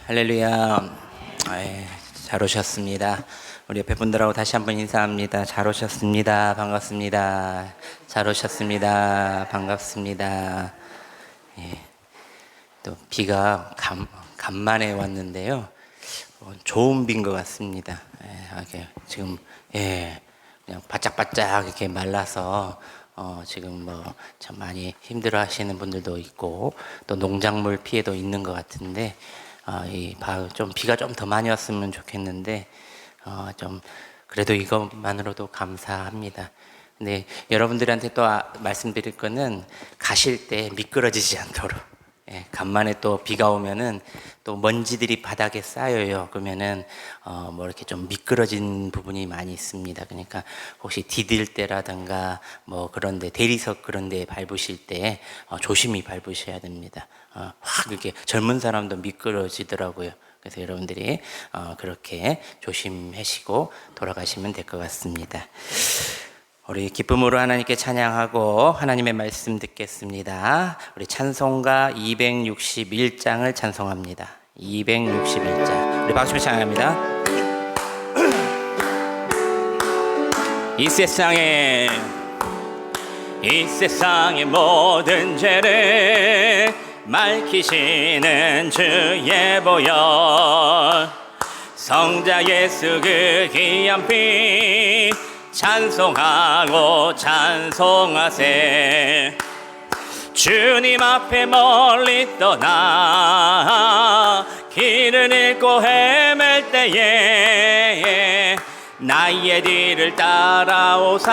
할렐루야. 잘 오셨습니다. 우리 옆에 분들하고 다시 한번 인사합니다. 잘 오셨습니다. 반갑습니다. 잘 오셨습니다. 반갑습니다. 또 비가 간만에 왔는데요. 좋은 비인 것 같습니다. 지금 그냥 바짝바짝 이렇게 말라서 지금 참 많이 힘들어 하시는 분들도 있고 또 농작물 피해도 있는 것 같은데 좀 비가 좀 더 많이 왔으면 좋겠는데 좀 그래도 이것만으로도 감사합니다. 근데 여러분들한테 또 말씀드릴 거는 가실 때 미끄러지지 않도록, 간만에 또 비가 오면은 또 먼지들이 바닥에 쌓여요. 그러면은 이렇게 좀 미끄러진 부분이 많이 있습니다. 그러니까 혹시 디딜 때라든가 그런데 대리석 그런데 밟으실 때 조심히 밟으셔야 됩니다. 확 이렇게 젊은 사람도 미끄러지더라고요. 그래서 여러분들이 그렇게 조심하시고 돌아가시면 될 것 같습니다. 우리 기쁨으로 하나님께 찬양하고 하나님의 말씀 듣겠습니다. 우리 찬송가 261장을 찬송합니다. 261장 우리 박수로 찬양합니다. 이 세상의 모든 죄를 맑히시는 주의 보혈, 성자 예수 그 귀한 피 찬송하고 찬송하세. 주님 앞에 멀리 떠나 길을 잃고 헤맬 때에 나의 뒤를 따라오사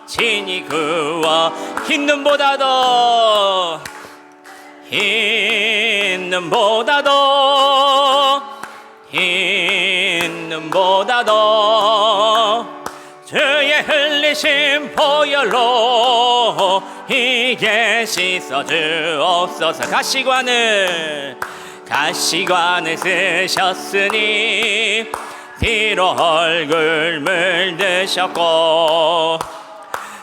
친히 구워 흰 눈보다도 주의 흘리신 보혈로 이게 씻어주옵소서. 가시관을 쓰셨으니 피로 얼굴 물드셨고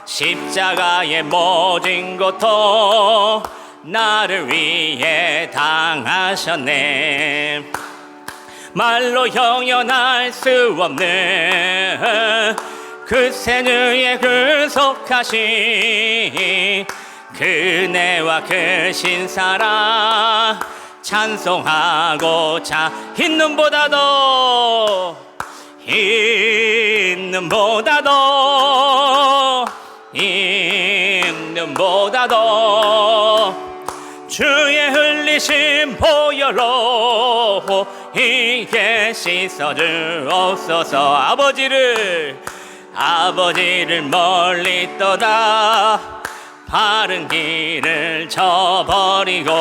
십자가의 모진 고통 나를 위해 당하셨네. 말로 형언할 수 없는 그 생의에 근속하신 그네와 그 신사랑 찬송하고자 흰 눈보다도 주의 흘리신 보혈로 이게 씻어주옵소서. 아버지를 멀리 떠나 바른 길을 저버리고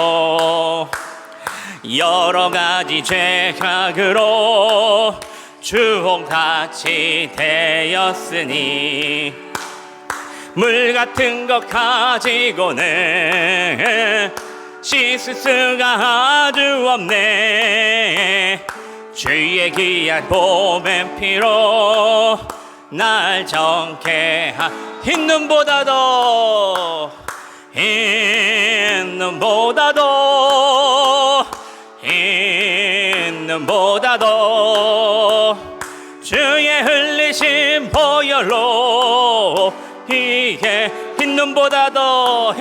여러 가지 죄악으로 주홍같이 되었으니 물 같은 것 가지고는 씻을 수가 아주 없네. 주의 귀한 보배 피로 날 정케 흰 눈보다도 주의 흘리신 보혈로 이게 흰 눈보다도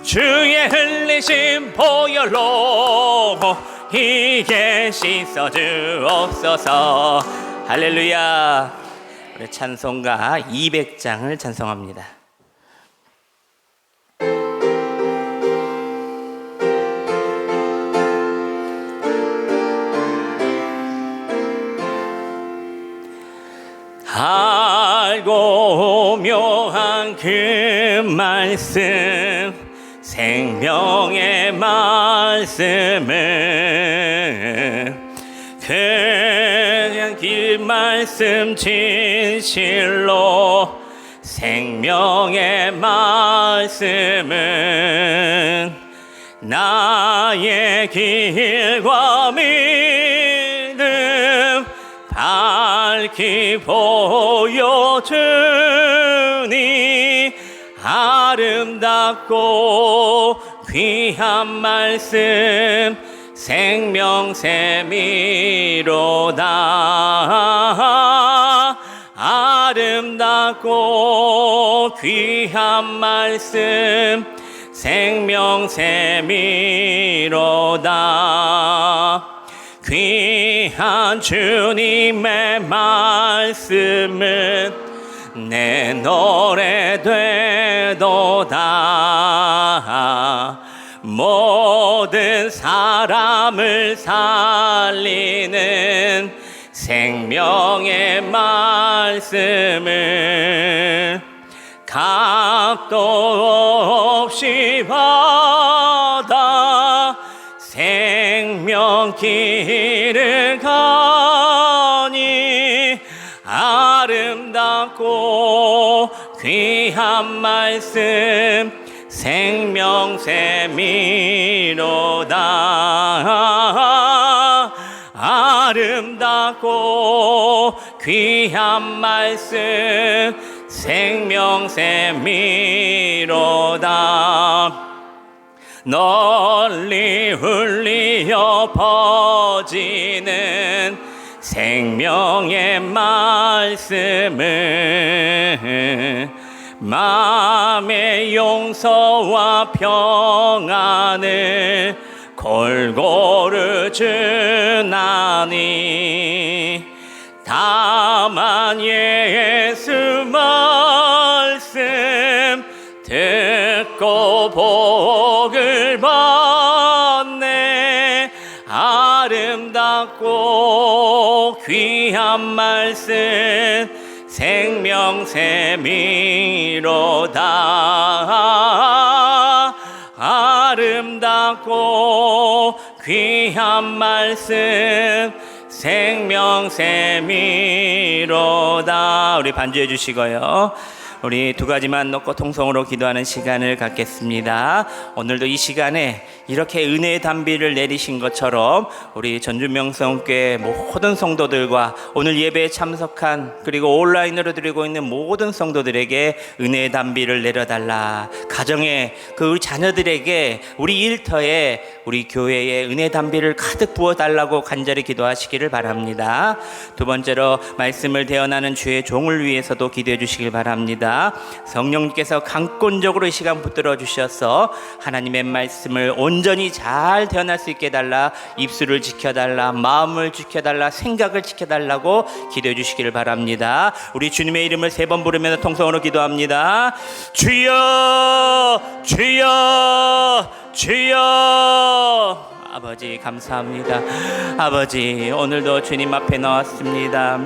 주의 흘리신 보혈로 이게 씻어주옵소서. 할렐루야. 우리 찬송가 200장을 찬송합니다. 알고 묘한 그 말씀 생명의 말씀은 그냥 그 말씀 진실로 생명의 말씀은 나의 길과 믿음 밝히 밝히 보여주니 아름답고 귀한 말씀 생명샘이로다. 아름답고 귀한 말씀 생명샘이로다. 귀한 주님의 말씀은 내 노래 되도다. 모든 사람을 살리는 생명의 말씀을 값도 없이 받아 생명 길을 가니 아름답고 귀한 말씀 생명샘이로다. 아름답고 귀한 말씀 생명샘이로다. 널리 울리어 퍼지는 생명의 말씀을 마음의 용서와 평안을 골고루 주나니 다만 예수 말씀 듣고 복을 받네. 아름답고 귀한 말씀 생명샘이로다. 아름답고 귀한 말씀 생명샘이로다. 우리 반주해 주시고요. 우리 두 가지만 놓고 통성으로 기도하는 시간을 갖겠습니다. 오늘도 이 시간에 이렇게 은혜의 단비를 내리신 것처럼 우리 전주명성교회 모든 성도들과 오늘 예배에 참석한 그리고 온라인으로 드리고 있는 모든 성도들에게 은혜의 단비를 내려달라. 가정에 그 우리 자녀들에게 우리 일터에 우리 교회에 은혜 단비를 가득 부어달라고 간절히 기도하시기를 바랍니다. 두 번째로 말씀을 대언하는 주의 종을 위해서도 기도해 주시길 바랍니다. 성령님께서 강권적으로 이 시간 붙들어 주셔서 하나님의 말씀을 온전히 잘 대언할 수 있게 해달라. 입술을 지켜달라, 마음을 지켜달라, 생각을 지켜달라고 기도해 주시기를 바랍니다. 우리 주님의 이름을 3번 부르면서 통성으로 기도합니다. 주여, 주여, 주여. 아버지 감사합니다. 아버지 오늘도 주님 앞에 나왔습니다.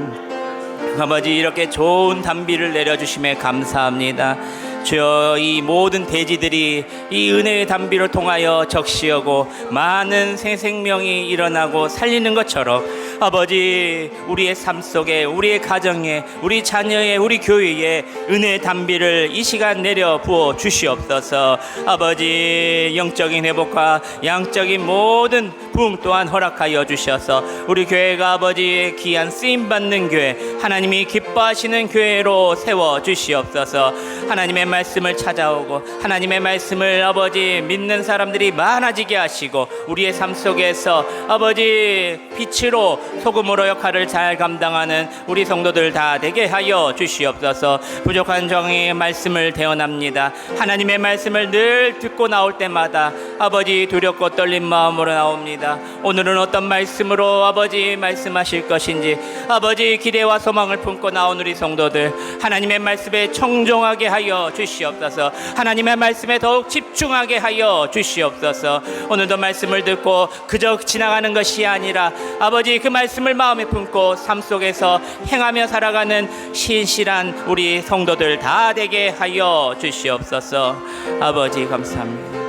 아버지 이렇게 좋은 단비를 내려주심에 감사합니다. 주여 이 모든 대지들이 이 은혜의 단비를 통하여 적시하고 많은 새 생명이 일어나고 살리는 것처럼 아버지 우리의 삶 속에 우리의 가정에 우리 자녀의 우리 교회에 은혜의 단비를 이 시간 내려 부어 주시옵소서. 아버지 영적인 회복과 양적인 모든 부흥 또한 허락하여 주셔서 우리 교회가 아버지의 귀한 쓰임받는 교회 하나님이 기뻐하시는 교회로 세워 주시옵소서. 하나님의 말씀을 찾아오고 하나님의 말씀을 아버지 믿는 사람들이 많아지게 하시고 우리의 삶 속에서 아버지 빛으로 소금으로 역할을 잘 감당하는 우리 성도들 다 되게 하여 주시옵소서. 부족한 종의 말씀을 대언합니다. 하나님의 말씀을 늘 듣고 나올 때마다 아버지 두렵고 떨린 마음으로 나옵니다. 오늘은 어떤 말씀으로 아버지 말씀하실 것인지 아버지 기대와 소망을 품고 나온 우리 성도들 하나님의 말씀에 청종하게 하여 주시옵소서. 하나님의 말씀에 더욱 집중하게 하여 주시옵소서. 오늘도 말씀을 듣고 그저 지나가는 것이 아니라 아버지 그 말씀을 마음에 품고 삶 속에서 행하며 살아가는 신실한 우리 성도들 다 되게 하여 주시옵소서. 아버지 감사합니다.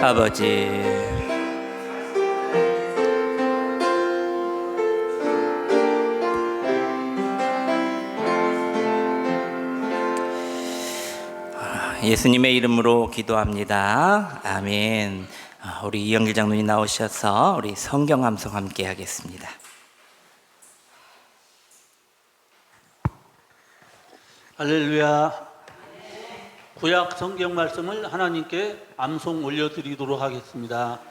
아버지 예수님의 이름으로 기도합니다. 아멘. 우리 이영길 장로님 나오셔서 우리 성경 암송 함께 하겠습니다. 할렐루야. 구약 성경 말씀을 하나님께 암송 올려드리도록 하겠습니다.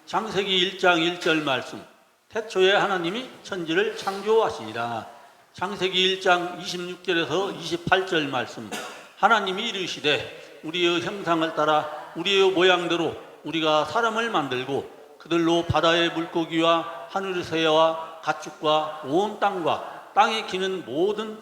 창세기 1장 1절 말씀. 태초에 하나님이 천지를 창조하시니라. 창세기 1장 26절에서 28절 말씀. 하나님이 이르시되 우리의 형상을 따라 우리의 모양대로 우리가 사람을 만들고 그들로 바다의 물고기와 하늘의 새와 가축과 온 땅과 땅에 기는 모든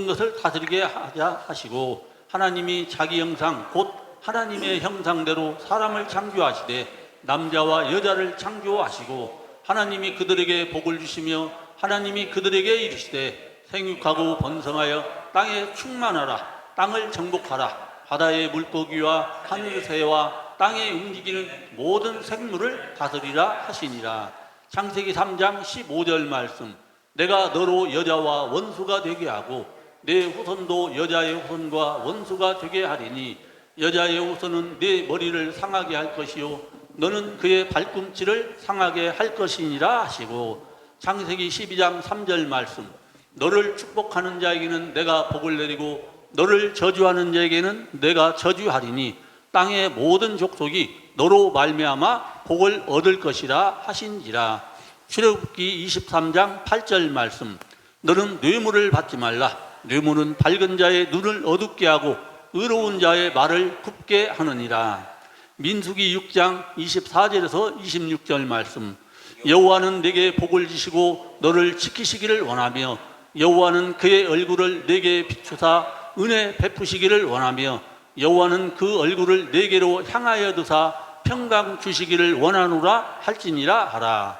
것을 다스리게 하자 하시고, 하나님이 자기 형상 곧 하나님의 형상대로 사람을 창조하시되 남자와 여자를 창조하시고, 하나님이 그들에게 복을 주시며 하나님이 그들에게 이르시되 생육하고 번성하여 땅에 충만하라. 땅을 정복하라. 바다의 물고기와 하늘 새와 땅에 움직이는 모든 생물을 다스리라 하시니라. 창세기 3장 15절 말씀. 내가 너로 여자와 원수가 되게 하고 내 후손도 여자의 후손과 원수가 되게 하리니 여자의 후손은 내 머리를 상하게 할 것이요 너는 그의 발꿈치를 상하게 할 것이니라 하시고, 창세기 12장 3절 말씀. 너를 축복하는 자에게는 내가 복을 내리고 너를 저주하는 자에게는 내가 저주하리니 땅의 모든 족속이 너로 말미암아 복을 얻을 것이라 하신지라. 출애굽기 23장 8절 말씀. 너는 뇌물을 받지 말라. 뇌물은 밝은 자의 눈을 어둡게 하고 의로운 자의 말을 굽게 하느니라. 민수기 6장 24절에서 26절 말씀. 여호와는 내게 복을 주시고 너를 지키시기를 원하며 여호와는 그의 얼굴을 내게 비추사 은혜 베푸시기를 원하며 여호와는 그 얼굴을 내게로 향하여 드사 평강 주시기를 원하노라 할지니라 하라.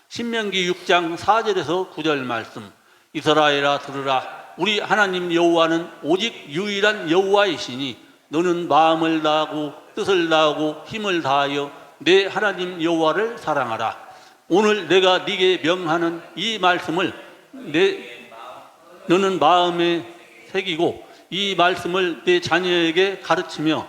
신명기 6장 4절에서 9절 말씀. 이스라엘아 들으라. 우리 하나님 여호와는 오직 유일한 여호와이시니 너는 마음을 다하고 뜻을 다하고 힘을 다하여 내 하나님 여호와를 사랑하라. 오늘 내가 네게 명하는 이 말씀을 너는 마음에 새기고 이 말씀을 내 자녀에게 가르치며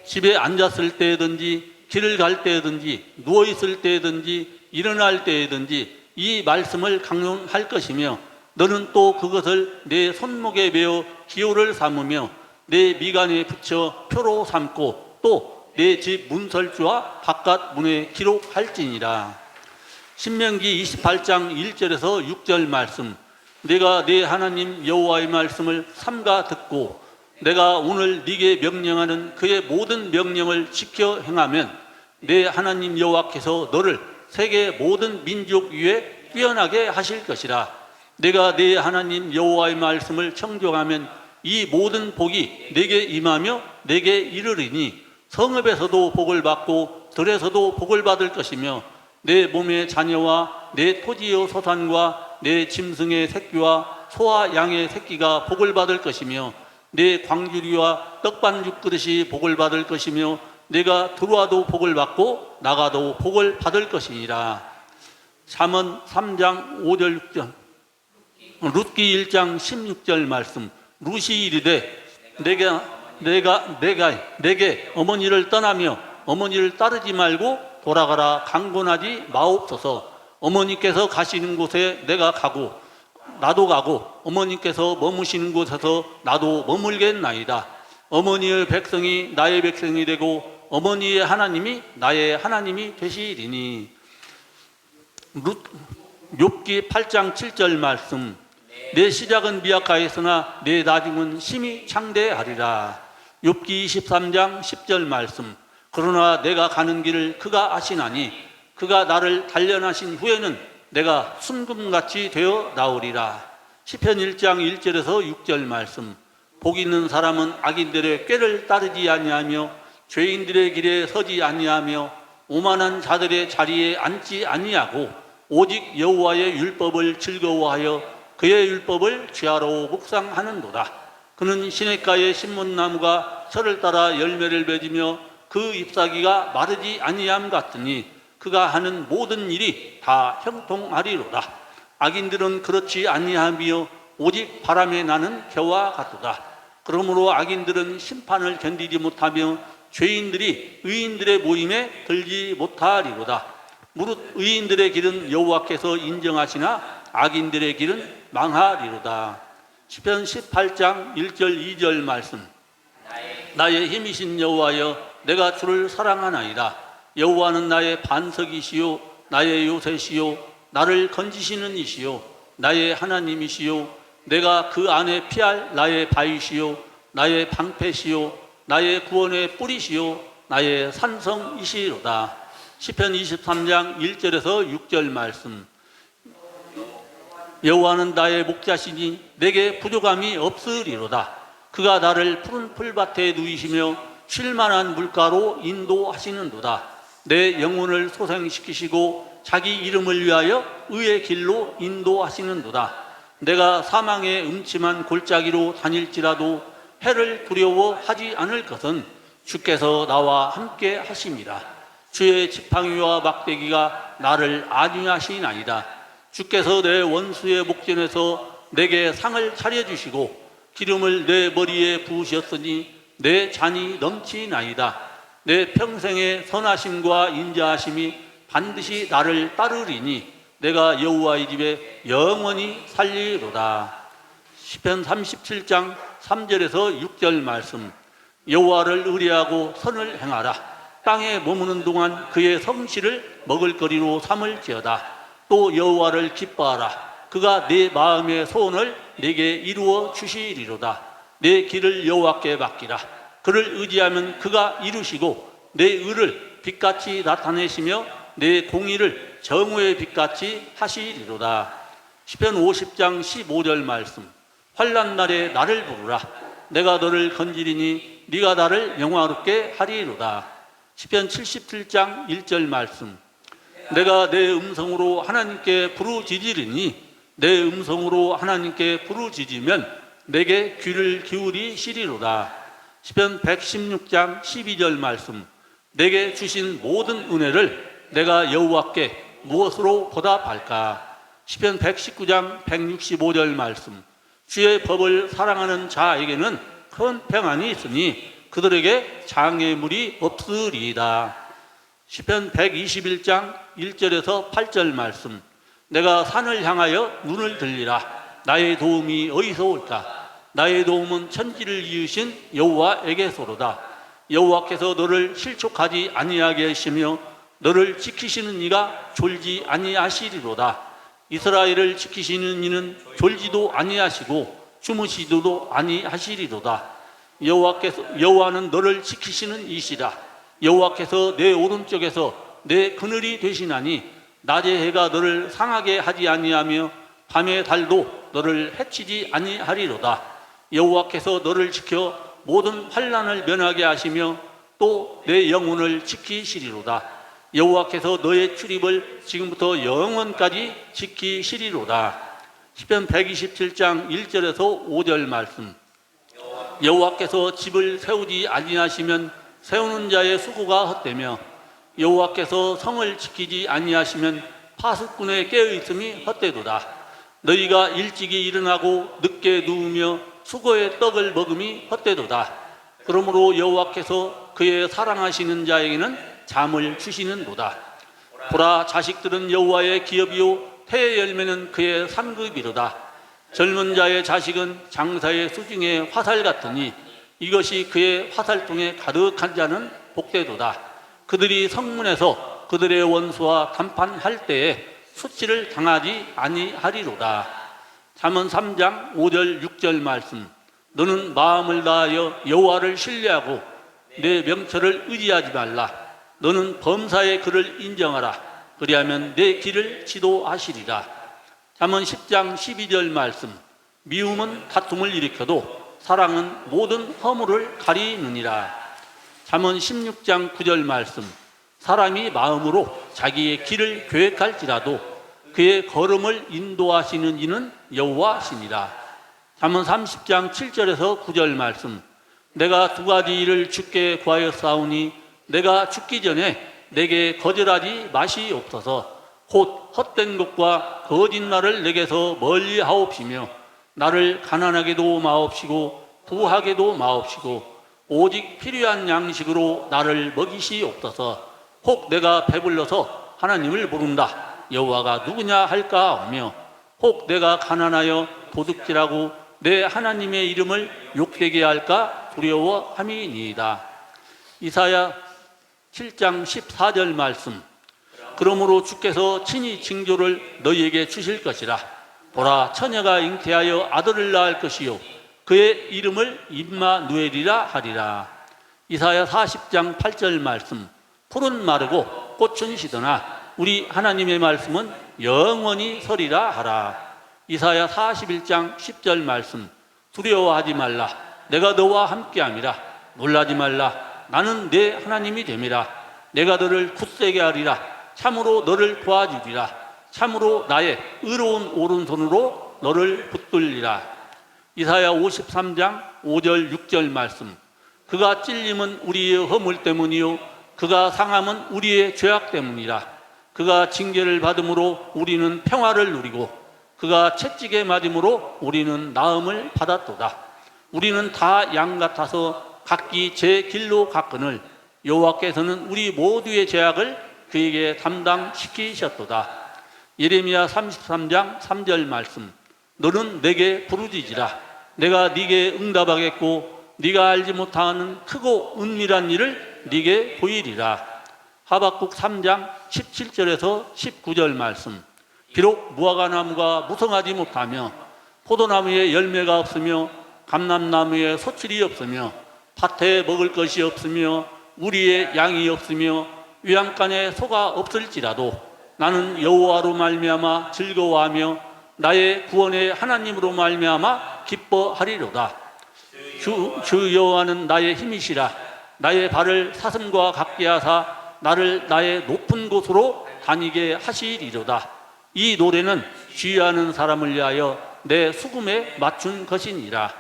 집에 앉았을 때든지 길을 갈 때든지 누워있을 때든지 일어날 때든지 이 말씀을 강론할 것이며 너는 또 그것을 내 손목에 메어 기호를 삼으며 내 미간에 붙여 표로 삼고 또 내 집 문설주와 바깥 문에 기록할지니라. 신명기 28장 1절에서 6절 말씀. 내가 내 하나님 여호와의 말씀을 삼가 듣고 내가 오늘 네게 명령하는 그의 모든 명령을 지켜 행하면 내 하나님 여호와께서 너를 세계 모든 민족 위에 뛰어나게 하실 것이라. 내가 내 하나님 여호와의 말씀을 청종하면 이 모든 복이 내게 임하며 내게 이르리니 성읍에서도 복을 받고 들에서도 복을 받을 것이며 내 몸의 자녀와 내 토지의 소산과 내 짐승의 새끼와 소와 양의 새끼가 복을 받을 것이며 내 광주리와 떡반죽 그릇이 복을 받을 것이며 내가 들어와도 복을 받고 나가도 복을 받을 것이니라. 잠언 3장 5절 6절 룻기 1장 16절 말씀. 룻이 이르되 내게 어머니를 떠나며 어머니를 따르지 말고 돌아가라 강권하지 마옵소서. 어머니께서 가시는 곳에 내가 가고 나도 가고 어머니께서 머무시는 곳에서 나도 머물겠나이다. 어머니의 백성이 나의 백성이 되고 어머니의 하나님이 나의 하나님이 되시리니. 욥기 8장 7절 말씀. 내 시작은 미약하였으나 내 나중은 심히 창대하리라. 욥기 23장 10절 말씀. 그러나 내가 가는 길을 그가 아시나니 그가 나를 단련하신 후에는 내가 순금같이 되어 나오리라. 시편 1장 1절에서 6절 말씀. 복 있는 사람은 악인들의 꾀를 따르지 아니하며 죄인들의 길에 서지 아니하며 오만한 자들의 자리에 앉지 아니하고 오직 여호와의 율법을 즐거워하여 그의 율법을 취하러 묵상하는도다. 그는 시냇가의 신문나무가 철을 따라 열매를 맺으며 그 잎사귀가 마르지 아니함 같으니 그가 하는 모든 일이 다 형통하리로다. 악인들은 그렇지 아니하며 오직 바람에 나는 겨와 같도다. 그러므로 악인들은 심판을 견디지 못하며 죄인들이 의인들의 모임에 들지 못하리로다. 무릇 의인들의 길은 여호와께서 인정하시나 악인들의 길은 망하리로다. 시편 18장 1절 2절 말씀. 나의 힘이신 여호와여, 내가 주를 사랑하나이다. 여호와는 나의 반석이시요 나의 요새시요 나를 건지시는 이시요 나의 하나님이시요 내가 그 안에 피할 나의 바위시요 나의 방패시요 나의 구원의 뿌리시요 나의 산성이시로다. 시편 23장 1절에서 6절 말씀. 여호와는 나의 목자시니 내게 부족함이 없으리로다. 그가 나를 푸른 풀밭에 누이시며 쉴만한 물가로 인도하시는도다. 내 영혼을 소생시키시고 자기 이름을 위하여 의의 길로 인도하시는도다. 내가 사망의 음침한 골짜기로 다닐지라도 해를 두려워하지 않을 것은 주께서 나와 함께 하심이라. 주의 지팡이와 막대기가 나를 안위하시나이다. 주께서 내 원수의 목전에서 내게 상을 차려주시고 기름을 내 머리에 부으셨으니 내 잔이 넘치나이다. 내 평생의 선하심과 인자하심이 반드시 나를 따르리니 내가 여호와의 집에 영원히 살리로다. 시편 37장 3절에서 6절 말씀. 여호와를 의뢰하고 선을 행하라. 땅에 머무는 동안 그의 성실을 먹을거리로 삼을지어다. 또 여호와를 기뻐하라. 그가 내 마음의 소원을 내게 이루어 주시리로다. 내 길을 여호와께 맡기라. 그를 의지하면 그가 이루시고 내 의를 빛같이 나타내시며 내 공의를 정오의 빛같이 하시리로다. 시편 50장 15절 말씀. 환난 날에 나를 부르라. 내가 너를 건지리니 네가 나를 영화롭게 하리로다. 시편 77장 1절 말씀. 내가 내 음성으로 하나님께 부르짖으리니 내 음성으로 하나님께 부르짖으면 내게 귀를 기울이시리로다. 시편 116장 12절 말씀. 내게 주신 모든 은혜를 내가 여호와께 무엇으로 보답할까? 시편 119장 165절 말씀. 주의 법을 사랑하는 자에게는 큰 평안이 있으니 그들에게 장애물이 없으리이다. 시편 121장 1절에서 8절 말씀. 내가 산을 향하여 눈을 들리라. 나의 도움이 어디서 올까? 나의 도움은 천지를 이으신 여호와에게서로다. 여호와께서 너를 실족하지 아니하게 하시며 너를 지키시는 이가 졸지 아니하시리로다. 이스라엘을 지키시는 이는 졸지도 아니하시고 주무시지도 아니하시리로다. 여호와는 너를 지키시는 이시라. 여호와께서 내 오른쪽에서 내 그늘이 되시나니 낮의 해가 너를 상하게 하지 아니하며 밤의 달도 너를 해치지 아니하리로다. 여호와께서 너를 지켜 모든 환난을 면하게 하시며 또 내 영혼을 지키시리로다. 여호와께서 너의 출입을 지금부터 영원까지 지키시리로다. 시편 127장 1절에서 5절 말씀. 여호와께서 집을 세우지 아니하시면 세우는 자의 수고가 헛되며 여호와께서 성을 지키지 아니하시면 파수꾼의 깨어있음이 헛되도다. 너희가 일찍이 일어나고 늦게 누우며 수고의 떡을 먹음이 헛되도다. 그러므로 여호와께서 그의 사랑하시는 자에게는 잠을 주시는도다. 보라, 자식들은 여호와의 기업이요 태의 열매는 그의 상급이로다. 젊은 자의 자식은 장사의 수중의 화살 같으니 이것이 그의 화살통에 가득한 자는 복되도다. 그들이 성문에서 그들의 원수와 담판할 때에 수치를 당하지 아니하리로다. 잠언 3장 5절 6절 말씀. 너는 마음을 다하여 여호와를 신뢰하고 내 명철을 의지하지 말라. 너는 범사의 그를 인정하라. 그리하면 내 길을 지도하시리라. 잠언 10장 12절 말씀. 미움은 다툼을 일으켜도 사랑은 모든 허물을 가리느니라. 잠언 16장 9절 말씀. 사람이 마음으로 자기의 길을 계획할지라도 그의 걸음을 인도하시는 이는 여호와시니라. 잠언 30장 7절에서 9절 말씀. 내가 두 가지 일을 주께 구하였사오니 내가 죽기 전에 내게 거절하지 마시옵소서. 곧 헛된 것과 거짓말을 내게서 멀리 하옵시며 나를 가난하게도 마옵시고 부하게도 마옵시고 오직 필요한 양식으로 나를 먹이시옵소서. 혹 내가 배불러서 하나님을 부른다. 여호와가 누구냐 할까 하며 혹 내가 가난하여 도둑질하고 내 하나님의 이름을 욕되게 할까 두려워함이니이다. 이사야 7장 14절 말씀. 그러므로 주께서 친히 징조를 너희에게 주실 것이라. 보라, 처녀가 잉태하여 아들을 낳을 것이요 그의 이름을 임마누엘이라 하리라. 이사야 40장 8절 말씀. 풀은 마르고 꽃은 시드나 우리 하나님의 말씀은 영원히 서리라 하라. 이사야 41장 10절 말씀. 두려워하지 말라. 내가 너와 함께함이라. 놀라지 말라. 나는 내 하나님이 됨이라. 내가 너를 굳세게 하리라. 참으로 너를 도와주리라. 참으로 나의 의로운 오른손으로 너를 붙들리라. 이사야 53장 5절 6절 말씀. 그가 찔림은 우리의 허물 때문이요 그가 상함은 우리의 죄악 때문이라. 그가 징계를 받음으로 우리는 평화를 누리고 그가 채찍에 맞음으로 우리는 나음을 받았도다. 우리는 다 양 같아서 각기 제 길로 갔거늘 여호와께서는 우리 모두의 죄악을 그에게 담당시키셨도다. 예레미야 33장 3절 말씀. 너는 내게 부르짖으라. 내가 네게 응답하겠고 네가 알지 못하는 크고 은밀한 일을 네게 보이리라. 하박국 3장 17절에서 19절 말씀. 비록 무화과 나무가 무성하지 못하며 포도나무에 열매가 없으며 감람나무에 소출이 없으며 밭에 먹을 것이 없으며 우리의 양이 없으며 외양간에 소가 없을지라도 나는 여호와로 말미암아 즐거워하며 나의 구원의 하나님으로 말미암아 기뻐하리로다. 주 여호와는 나의 힘이시라. 나의 발을 사슴과 같게 하사 나를 나의 높은 곳으로 다니게 하시리로다. 이 노래는 주의하는 사람을 위하여 내 수금에 맞춘 것이니라.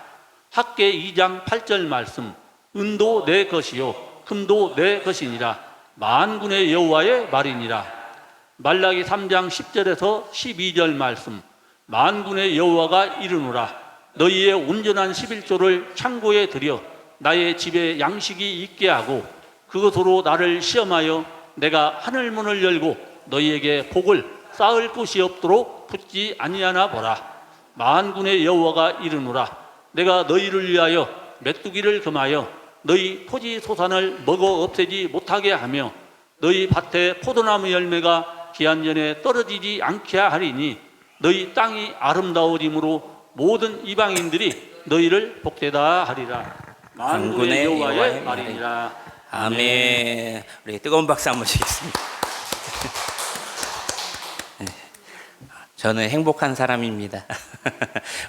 학개 2장 8절 말씀. 은도 내 것이요 금도 내 것이니라. 만군의 여호와의 말이니라. 말라기 3장 10절에서 12절 말씀. 만군의 여호와가 이르노라. 너희의 온전한 11조를 창고에 들여 나의 집에 양식이 있게 하고 그것으로 나를 시험하여 내가 하늘문을 열고 너희에게 복을 쌓을 곳이 없도록 붙지 아니하나 보라. 만군의 여호와가 이르노라. 내가 너희를 위하여 메뚜기를 금하여 너희 토지 소산을 먹어 없애지 못하게 하며 너희 밭에 포도나무 열매가 기한 전에 떨어지지 않게 하리니 너희 땅이 아름다워짐으로 모든 이방인들이 너희를 복되다 하리라. 만군의 여호와의 말이니라. 아멘. 우리 뜨거운 박수 한번 주겠습니다. 저는 행복한 사람입니다.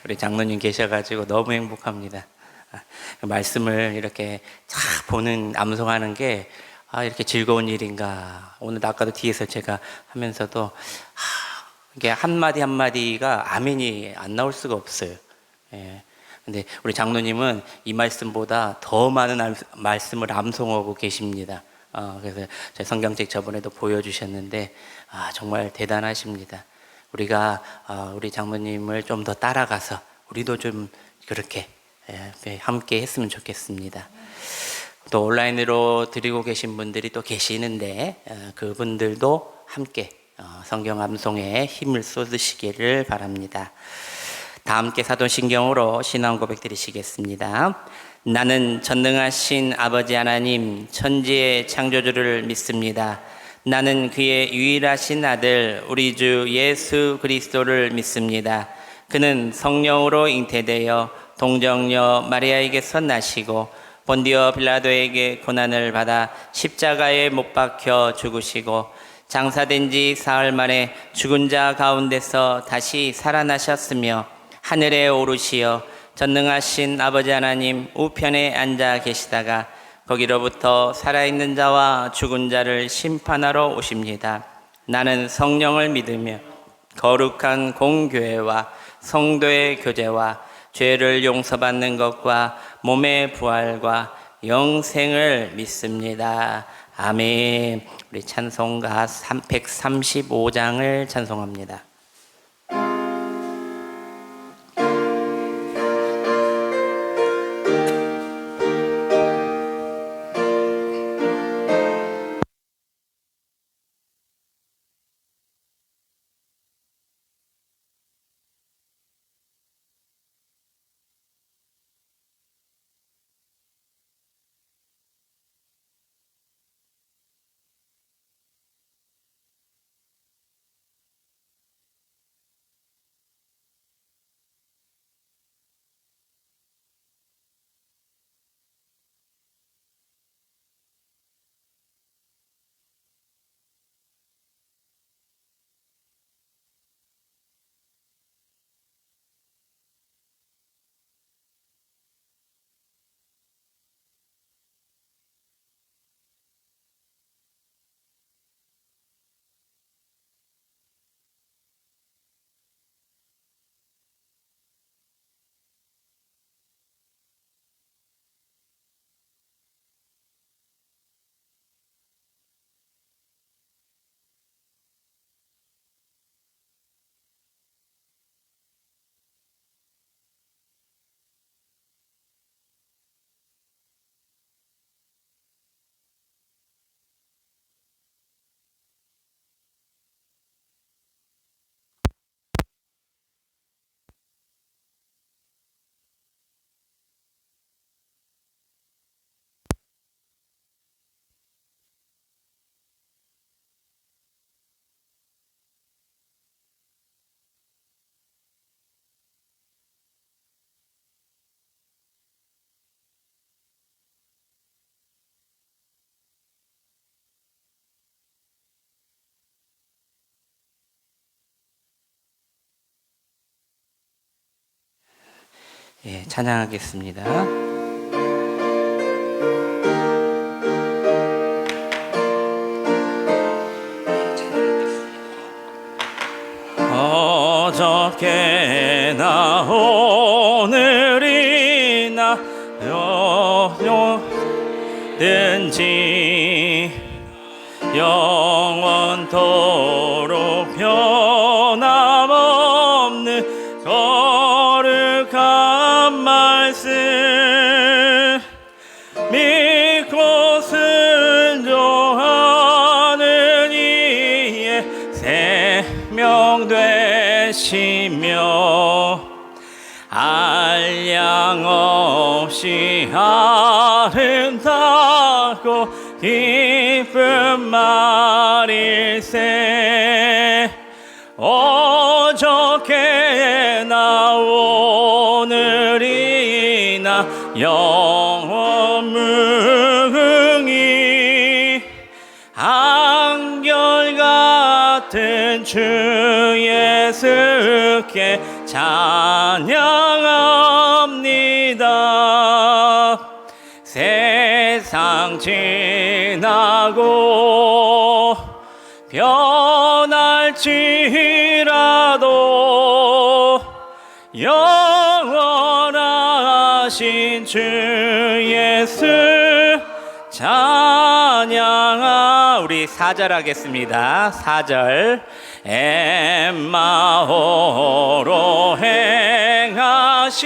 우리 장로님 계셔가지고 너무 행복합니다. 말씀을 이렇게 쫙 보는 암송하는 게 이렇게 즐거운 일인가. 오늘 아까도 뒤에서 제가 하면서도 이게 한마디 한마디가 아멘이 안 나올 수가 없어요. 예. 근데 우리 장로님은 이 말씀보다 더 많은 말씀을 암송하고 계십니다. 그래서 제 성경책 저번에도 보여주셨는데 정말 대단하십니다. 우리가 우리 장로님을 좀 더 따라가서 우리도 좀 그렇게 함께 했으면 좋겠습니다. 또 온라인으로 드리고 계신 분들이 또 계시는데 그분들도 함께 성경 암송에 힘을 쏟으시기를 바랍니다. 다 함께 사도신경으로 신앙 고백 드리시겠습니다. 나는 전능하신 아버지 하나님 천지의 창조주를 믿습니다. 나는 그의 유일하신 아들 우리 주 예수 그리스도를 믿습니다. 그는 성령으로 잉태되어 동정녀 마리아에게서 나시고 본디오 빌라도에게 고난을 받아 십자가에 못 박혀 죽으시고 장사된 지 사흘 만에 죽은 자 가운데서 다시 살아나셨으며 하늘에 오르시어 전능하신 아버지 하나님 우편에 앉아 계시다가 거기로부터 살아있는 자와 죽은 자를 심판하러 오십니다. 나는 성령을 믿으며 거룩한 공교회와 성도의 교제와 죄를 용서받는 것과 몸의 부활과 영생을 믿습니다. 아멘. 우리 찬송가 135장을 찬송합니다. 예, 찬양하겠습니다. 어저께나 오늘이나 든지 영원토록 변함없는 거룩한 말씀 믿고 순종하는 이의 생명 되시며 한량 없이 아름답고 기쁜 말일세 어저께나 오늘이나 영원무궁히 한결같은 주 예수께 찬양합니다. 세상 지나고 변할지라도 영원하신 주 예수 찬양하. 우리 4절 하겠습니다. 4절 엠마오로 행하시던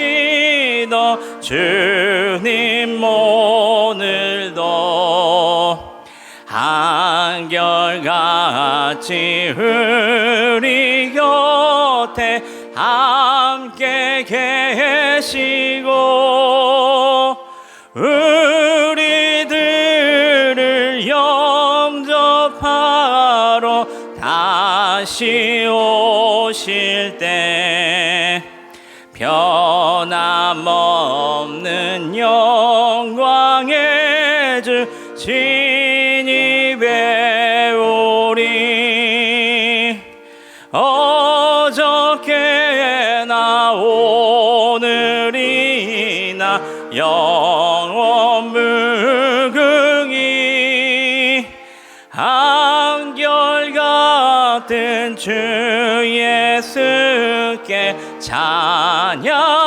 주님 오늘도 한결같이 우리 곁에 함께 계시고 우리들을 영접하러 다시 오실 때 변함없는 영광의 주 진이 배우리 어저께나 오늘이나 영원무궁히 한결같은 주 예수께 찬양합니다.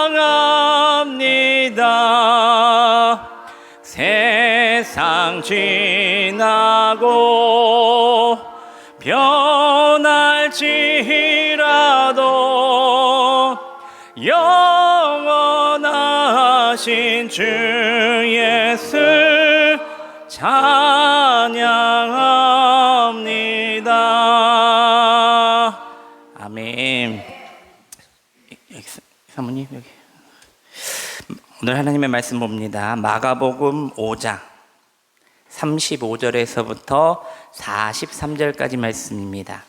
세상 지나고 변할지라도 영원하신 주 예수 찬양합니다. 아멘. 여기, 사모님 여기. 오늘 하나님의 말씀 봅니다. 마가복음 5장 35절에서부터 43절까지 말씀입니다.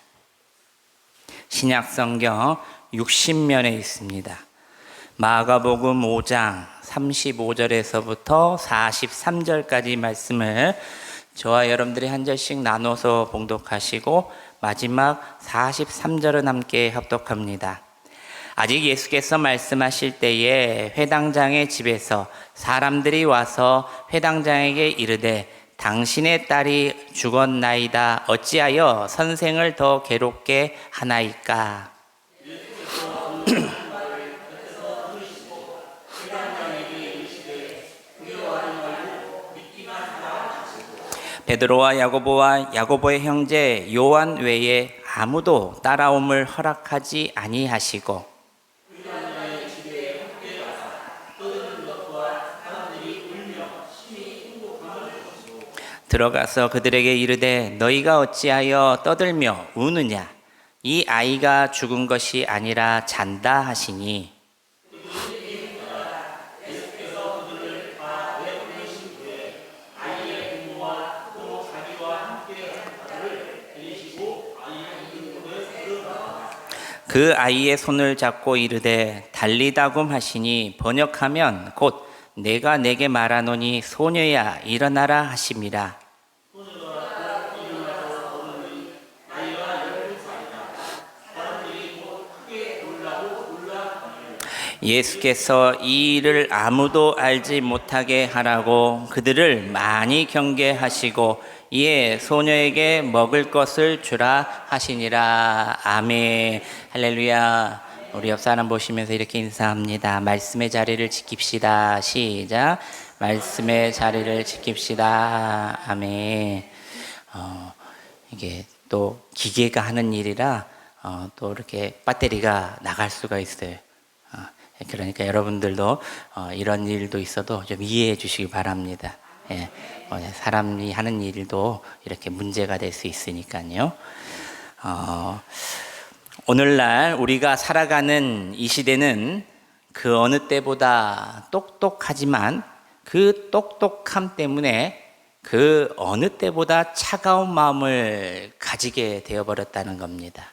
신약성경 60면에 있습니다. 마가복음 5장 35절에서부터 43절까지 말씀을 저와 여러분들이 한 절씩 나눠서 봉독하시고 마지막 43절은 함께 합독합니다. 아직 예수께서 말씀하실 때에 회당장의 집에서 사람들이 와서 회당장에게 이르되 당신의 딸이 죽었나이다. 어찌하여 선생을 더 괴롭게 하나이까? 베드로와 야고보의 형제 요한 외에 아무도 따라옴을 허락하지 아니하시고 들어가서 그들에게 이르되 너희가 어찌하여 떠들며 우느냐? 이 아이가 죽은 것이 아니라 잔다 하시니 그 아이의 손을 잡고 이르되 달리다굼 하시니 번역하면 곧 내가 내게 말하노니 소녀야 일어나라 하심이라. 예수께서 이 일을 아무도 알지 못하게 하라고 그들을 많이 경계하시고 이에 소녀에게 먹을 것을 주라 하시니라. 아멘. 할렐루야. 우리 옆 사람 보시면서 이렇게 인사합니다. 말씀의 자리를 지킵시다. 시작. 말씀의 자리를 지킵시다. 아멘. 이게 또 기계가 하는 일이라 또 이렇게 배터리가 나갈 수가 있어요. 그러니까 여러분들도 이런 일도 있어도 좀 이해해 주시기 바랍니다. 예, 사람이 하는 일도 이렇게 문제가 될 수 있으니까요. 오늘날 우리가 살아가는 이 시대는 그 어느 때보다 똑똑하지만 그 똑똑함 때문에 그 어느 때보다 차가운 마음을 가지게 되어버렸다는 겁니다.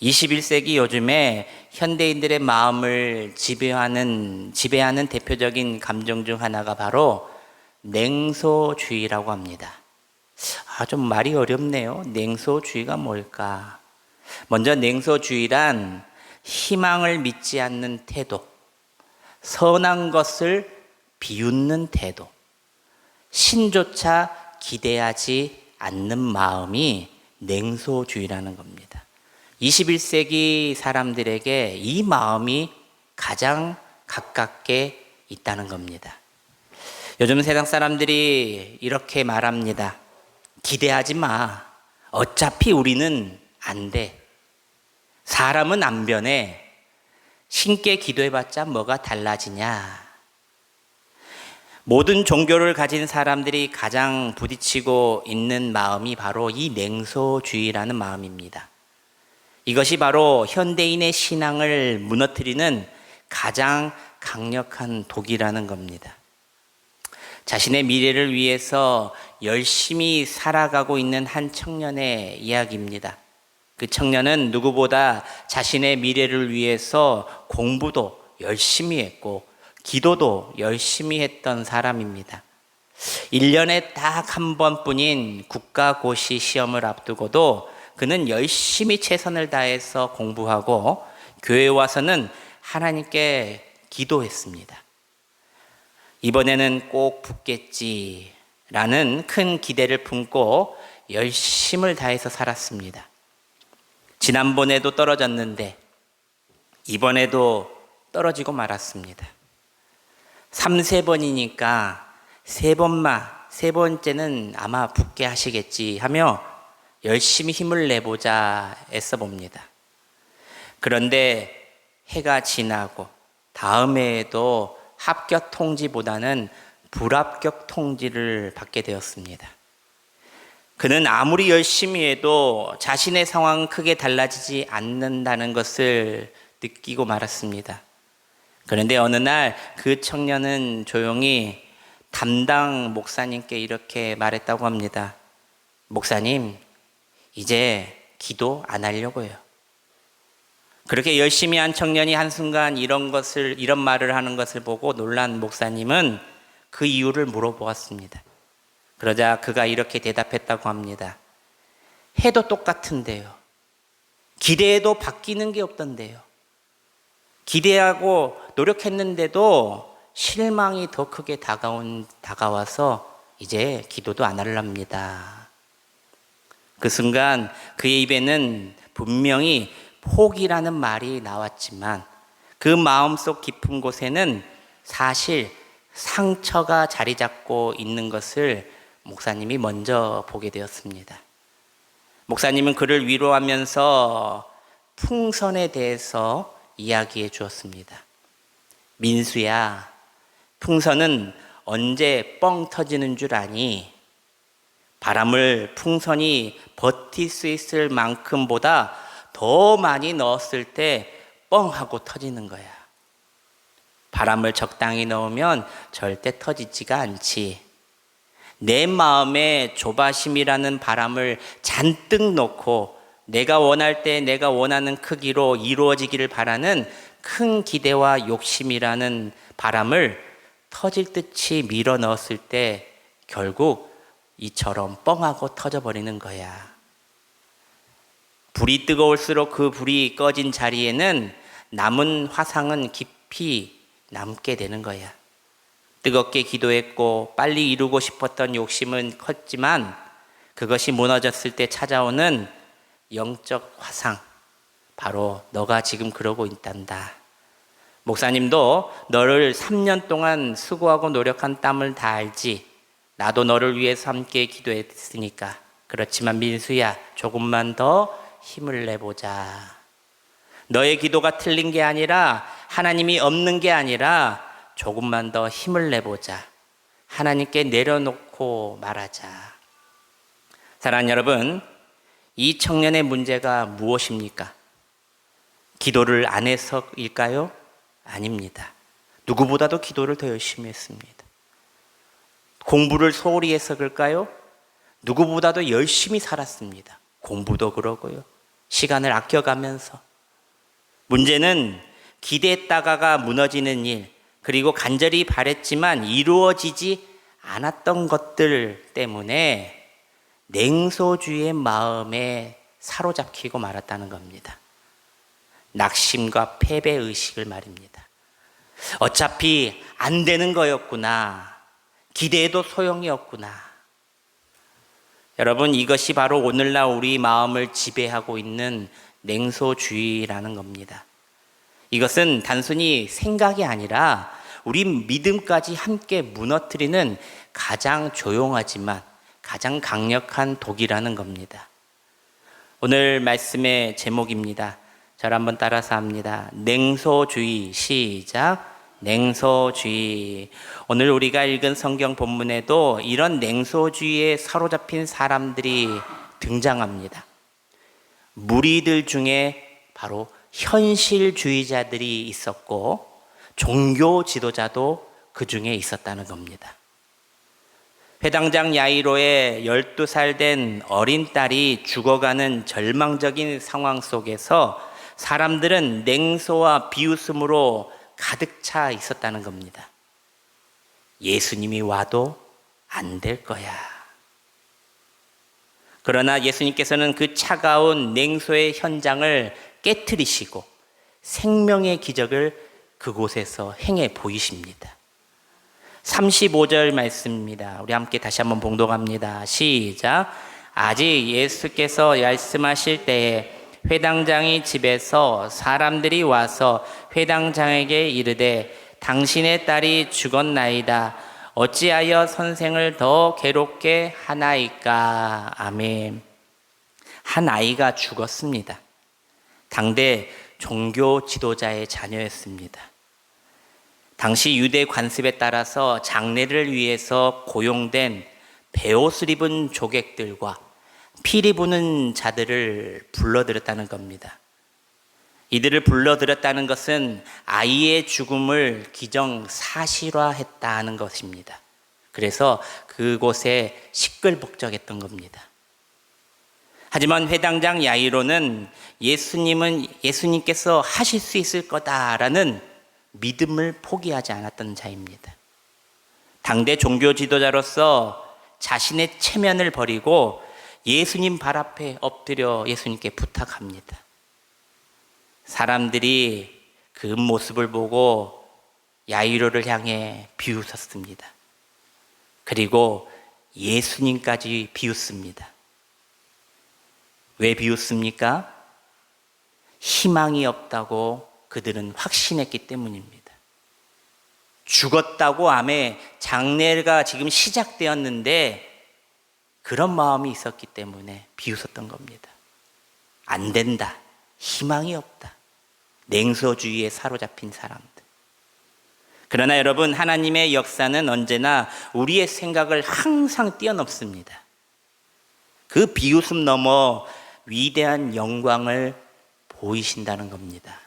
21세기 요즘에 현대인들의 마음을 지배하는 대표적인 감정 중 하나가 바로 냉소주의라고 합니다. 좀 말이 어렵네요. 냉소주의가 뭘까? 먼저 냉소주의란 희망을 믿지 않는 태도, 선한 것을 비웃는 태도, 신조차 기대하지 않는 마음이 냉소주의라는 겁니다. 21세기 사람들에게 이 마음이 가장 가깝게 있다는 겁니다. 요즘 세상 사람들이 이렇게 말합니다. 기대하지 마. 어차피 우리는 안 돼. 사람은 안 변해. 신께 기도해봤자 뭐가 달라지냐. 모든 종교를 가진 사람들이 가장 부딪히고 있는 마음이 바로 이 냉소주의라는 마음입니다. 이것이 바로 현대인의 신앙을 무너뜨리는 가장 강력한 독이라는 겁니다. 자신의 미래를 위해서 열심히 살아가고 있는 한 청년의 이야기입니다. 그 청년은 누구보다 자신의 미래를 위해서 공부도 열심히 했고 기도도 열심히 했던 사람입니다. 1년에 딱 한 번뿐인 국가고시 시험을 앞두고도 그는 열심히 최선을 다해서 공부하고 교회에 와서는 하나님께 기도했습니다. 이번에는 꼭 붙겠지라는 큰 기대를 품고 열심을 다해서 살았습니다. 지난번에도 떨어졌는데 이번에도 떨어지고 말았습니다. 3-4번이니까 세 번째는 아마 붙게 하시겠지 하며 열심히 힘을 내보자 애써 봅니다. 그런데 해가 지나고 다음 해에도 합격 통지보다는 불합격 통지를 받게 되었습니다. 그는 아무리 열심히 해도 자신의 상황은 크게 달라지지 않는다는 것을 느끼고 말았습니다. 그런데 어느 날 그 청년은 조용히 담당 목사님께 이렇게 말했다고 합니다. 목사님, 이제 기도 안 하려고요. 그렇게 열심히 한 청년이 한순간 이런 말을 하는 것을 보고 놀란 목사님은 그 이유를 물어보았습니다. 그러자 그가 이렇게 대답했다고 합니다. 해도 똑같은데요. 기대해도 바뀌는 게 없던데요. 기대하고 노력했는데도 실망이 더 크게 다가와서 이제 기도도 안 하렵니다. 그 순간 그의 입에는 분명히 포기라는 말이 나왔지만 그 마음속 깊은 곳에는 사실 상처가 자리 잡고 있는 것을 목사님이 먼저 보게 되었습니다. 목사님은 그를 위로하면서 풍선에 대해서 이야기해 주었습니다. 민수야, 풍선은 언제 뻥 터지는 줄 아니? 바람을 풍선이 버틸 수 있을 만큼보다 더 많이 넣었을 때 뻥 하고 터지는 거야. 바람을 적당히 넣으면 절대 터지지가 않지. 내 마음에 조바심이라는 바람을 잔뜩 넣고 내가 원할 때 내가 원하는 크기로 이루어지기를 바라는 큰 기대와 욕심이라는 바람을 터질 듯이 밀어 넣었을 때 결국 이처럼 뻥하고 터져버리는 거야. 불이 뜨거울수록 그 불이 꺼진 자리에는 남은 화상은 어차피 남게 되는 거야. 뜨겁게 기도했고 빨리 이루고 싶었던 욕심은 컸지만 그것이 무너졌을 때 찾아오는 영적 화상, 바로 너가 지금 그러고 있단다. 목사님도 너를 3년 동안 수고하고 노력한 땀을 다 알지. 나도 너를 위해서 함께 기도했으니까. 그렇지만 민수야, 조금만 더 힘을 내보자. 너의 기도가 틀린 게 아니라, 하나님이 없는 게 아니라 조금만 더 힘을 내보자. 하나님께 내려놓고 말하자. 사랑하는 여러분, 이 청년의 문제가 무엇입니까? 기도를 안 해서일까요? 아닙니다. 누구보다도 기도를 더 열심히 했습니다. 공부를 소홀히 해서 그럴까요? 누구보다도 열심히 살았습니다. 공부도 그러고요. 시간을 아껴가면서. 문제는 기대했다가가 무너지는 일, 그리고 간절히 바랬지만 이루어지지 않았던 것들 때문에 냉소주의의 마음에 사로잡히고 말았다는 겁니다. 낙심과 패배의식을 말입니다. 어차피 안 되는 거였구나. 기대해도 소용이 없구나. 여러분, 이것이 바로 오늘날 우리 마음을 지배하고 있는 냉소주의라는 겁니다. 이것은 단순히 생각이 아니라 우리 믿음까지 함께 무너뜨리는 가장 조용하지만 가장 강력한 독이라는 겁니다. 오늘 말씀의 제목입니다. 저를 한번 따라서 합니다. 냉소주의. 시작. 냉소주의. 오늘 우리가 읽은 성경 본문에도 이런 냉소주의에 사로잡힌 사람들이 등장합니다. 무리들 중에 바로 현실주의자들이 있었고 종교 지도자도 그 중에 있었다는 겁니다. 회당장 야이로의 12살 된 어린 딸이 죽어가는 절망적인 상황 속에서 사람들은 냉소와 비웃음으로 가득 차 있었다는 겁니다. 예수님이 와도 안 될 거야. 그러나 예수님께서는 그 차가운 냉소의 현장을 깨트리시고 생명의 기적을 그곳에서 행해 보이십니다. 35절 말씀입니다. 우리 함께 다시 한번 봉독합니다. 시작. 아직 예수께서 말씀하실 때에 회당장이 집에서 사람들이 와서 회당장에게 이르되 당신의 딸이 죽었나이다. 어찌하여 선생을 더 괴롭게 하나이까. 아멘. 한 아이가 죽었습니다. 당대 종교 지도자의 자녀였습니다. 당시 유대 관습에 따라서 장례를 위해서 고용된 베옷을 입은 조객들과 피리 부는 자들을 불러들였다는 겁니다. 이들을 불러들였다는 것은 아이의 죽음을 기정사실화했다는 것입니다. 그래서 그곳에 시끌벅적했던 겁니다. 하지만 회당장 야이로는 예수님께서 하실 수 있을 거다라는 믿음을 포기하지 않았던 자입니다. 당대 종교 지도자로서 자신의 체면을 버리고 예수님 발 앞에 엎드려 예수님께 부탁합니다. 사람들이 그 모습을 보고 야이로를 향해 비웃었습니다. 그리고 예수님까지 비웃습니다. 왜 비웃습니까? 희망이 없다고 그들은 확신했기 때문입니다. 죽었다고 암에 장례가 지금 시작되었는데 그런 마음이 있었기 때문에 비웃었던 겁니다. 안 된다. 희망이 없다. 냉소주의에 사로잡힌 사람들. 그러나 여러분, 하나님의 역사는 언제나 우리의 생각을 항상 뛰어넘습니다. 그 비웃음 넘어 위대한 영광을 보이신다는 겁니다.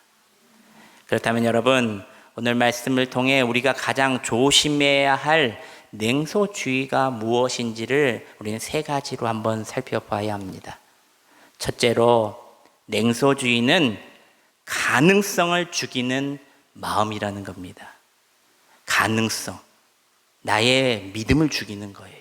그렇다면 여러분, 오늘 말씀을 통해 우리가 가장 조심해야 할 냉소주의가 무엇인지를 우리는 세 가지로 한번 살펴봐야 합니다. 첫째로, 냉소주의는 가능성을 죽이는 마음이라는 겁니다. 가능성, 나의 믿음을 죽이는 거예요.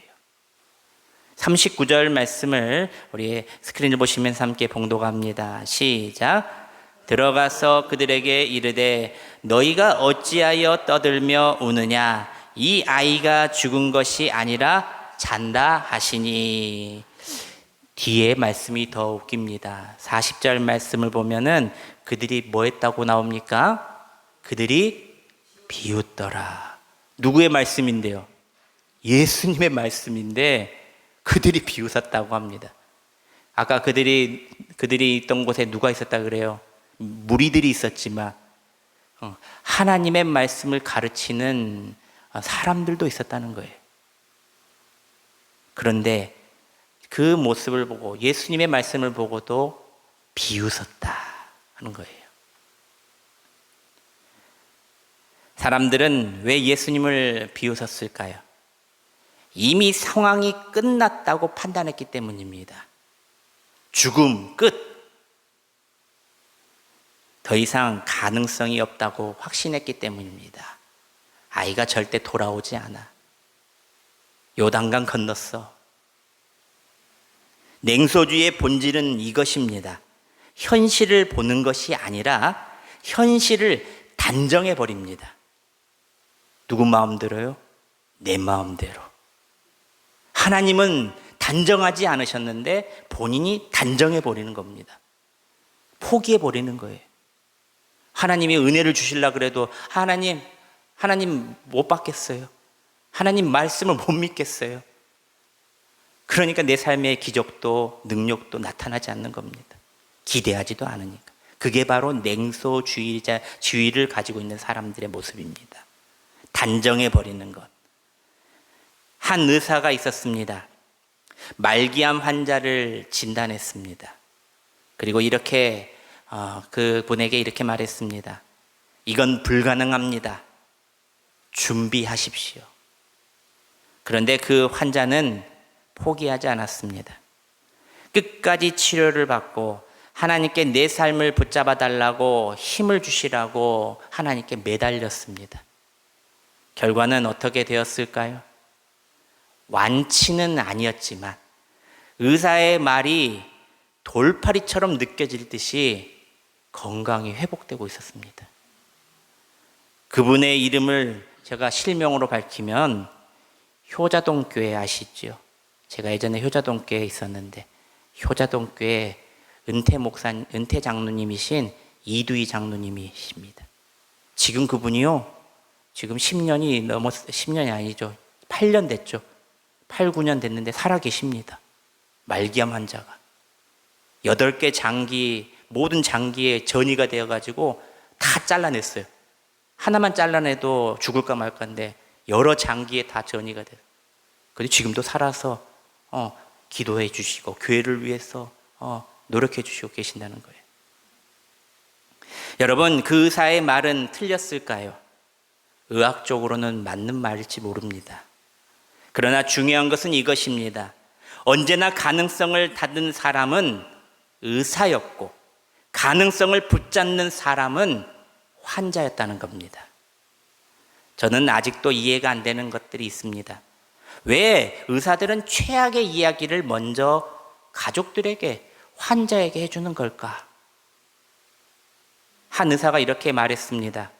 39절 말씀을 우리 스크린을 보시면서 함께 봉독합니다. 시작. 들어가서 그들에게 이르되 너희가 어찌하여 떠들며 우느냐? 이 아이가 죽은 것이 아니라 잔다 하시니. 뒤에 말씀이 더 웃깁니다. 40절 말씀을 보면은 그들이 뭐 했다고 나옵니까? 그들이 비웃더라. 누구의 말씀인데요? 예수님의 말씀인데 그들이 비웃었다고 합니다. 아까 그들이 있던 곳에 누가 있었다 그래요? 무리들이 있었지만 하나님의 말씀을 가르치는 사람들도 있었다는 거예요. 그런데 그 모습을 보고 예수님의 말씀을 보고도 비웃었다 하는 거예요. 사람들은 왜 예수님을 비웃었을까요? 이미 상황이 끝났다고 판단했기 때문입니다. 죽음 끝. 더 이상 가능성이 없다고 확신했기 때문입니다. 아이가 절대 돌아오지 않아. 요단강 건넜어. 냉소주의의 본질은 이것입니다. 현실을 보는 것이 아니라 현실을 단정해 버립니다. 누구 마음대로요? 내 마음대로. 하나님은 단정하지 않으셨는데 본인이 단정해 버리는 겁니다. 포기해 버리는 거예요. 하나님이 은혜를 주시려고 그래도 하나님 못 받겠어요. 하나님 말씀을 못 믿겠어요. 그러니까 내 삶의 기적도 능력도 나타나지 않는 겁니다. 기대하지도 않으니까. 그게 바로 냉소주의를 가지고 있는 사람들의 모습입니다. 단정해 버리는 것. 한 의사가 있었습니다. 말기암 환자를 진단했습니다. 그리고 이렇게 그분에게 이렇게 말했습니다. 이건 불가능합니다. 준비하십시오. 그런데 그 환자는 포기하지 않았습니다. 끝까지 치료를 받고 하나님께 내 삶을 붙잡아 달라고 힘을 주시라고 하나님께 매달렸습니다. 결과는 어떻게 되었을까요? 완치는 아니었지만 의사의 말이 돌파리처럼 느껴질 듯이 건강이 회복되고 있었습니다. 그분의 이름을 제가 실명으로 밝히면 효자동 교회 아시죠? 제가 예전에 효자동 교회에 있었는데 효자동 교회 은퇴 장로님이신 이두희 장로님이십니다. 지금 그분이요. 지금 10년이 아니죠. 8년 됐죠. 8, 9년 됐는데 살아 계십니다. 말기암 환자가. 8개 장기, 모든 장기에 전이가 되어가지고 다 잘라냈어요. 하나만 잘라내도 죽을까 말까인데 여러 장기에 다 전이가 돼요. 그런데 지금도 살아서 기도해 주시고 교회를 위해서 노력해 주시고 계신다는 거예요. 여러분, 그 의사의 말은 틀렸을까요? 의학적으로는 맞는 말일지 모릅니다. 그러나 중요한 것은 이것입니다. 언제나 가능성을 닫은 사람은 의사였고 가능성을 붙잡는 사람은 환자였다는 겁니다. 저는 아직도 이해가 안 되는 것들이 있습니다. 왜 의사들은 최악의 이야기를 먼저 가족들에게, 환자에게 해주는 걸까? 한 의사가 이렇게 말했습니다.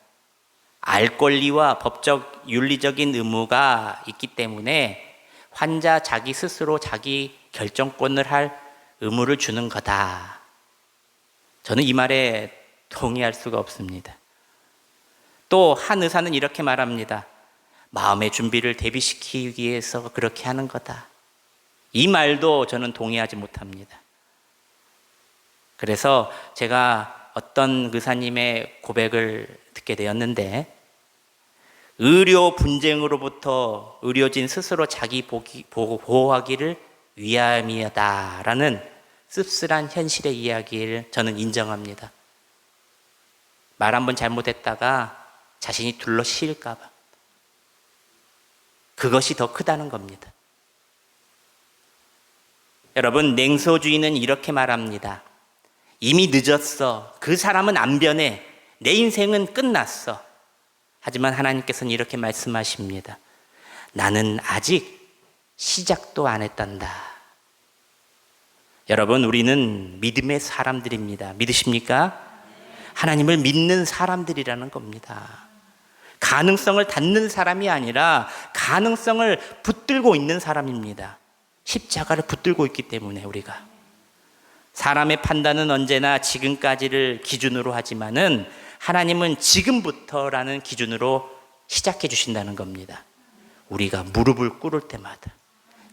알 권리와 법적 윤리적인 의무가 있기 때문에 환자 자기 스스로 자기 결정권을 할 의무를 주는 거다. 저는 이 말에 동의할 수가 없습니다. 또 한 의사는 이렇게 말합니다. 마음의 준비를 대비시키기 위해서 그렇게 하는 거다. 이 말도 저는 동의하지 못합니다. 그래서 제가 어떤 의사님의 고백을 듣게 되었는데, 의료 분쟁으로부터 의료진 스스로 자기 보호하기를 위함이다라는 씁쓸한 현실의 이야기를 저는 인정합니다. 말 한번 잘못했다가 자신이 둘러 씌일까 봐. 그것이 더 크다는 겁니다. 여러분, 냉소주의는 이렇게 말합니다. 이미 늦었어. 그 사람은 안 변해. 내 인생은 끝났어. 하지만 하나님께서는 이렇게 말씀하십니다. 나는 아직 시작도 안 했단다. 여러분, 우리는 믿음의 사람들입니다. 믿으십니까? 하나님을 믿는 사람들이라는 겁니다. 가능성을 닫는 사람이 아니라 가능성을 붙들고 있는 사람입니다. 십자가를 붙들고 있기 때문에 우리가. 사람의 판단은 언제나 지금까지를 기준으로 하지만은 하나님은 지금부터라는 기준으로 시작해 주신다는 겁니다. 우리가 무릎을 꿇을 때마다,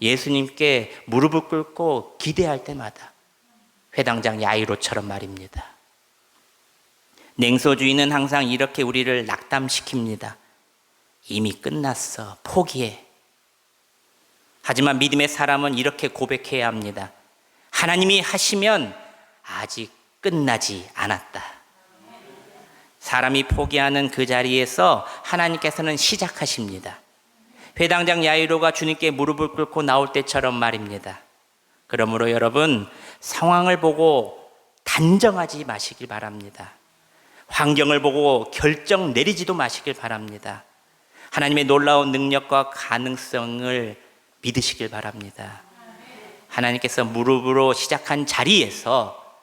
예수님께 무릎을 꿇고 기대할 때마다, 회당장 야이로처럼 말입니다. 냉소주의는 항상 이렇게 우리를 낙담시킵니다. 이미 끝났어. 포기해. 하지만 믿음의 사람은 이렇게 고백해야 합니다. 하나님이 하시면 아직 끝나지 않았다. 사람이 포기하는 그 자리에서 하나님께서는 시작하십니다. 회당장 야이로가 주님께 무릎을 꿇고 나올 때처럼 말입니다. 그러므로 여러분, 상황을 보고 단정하지 마시길 바랍니다. 환경을 보고 결정 내리지도 마시길 바랍니다. 하나님의 놀라운 능력과 가능성을 믿으시길 바랍니다. 하나님께서 무릎으로 시작한 자리에서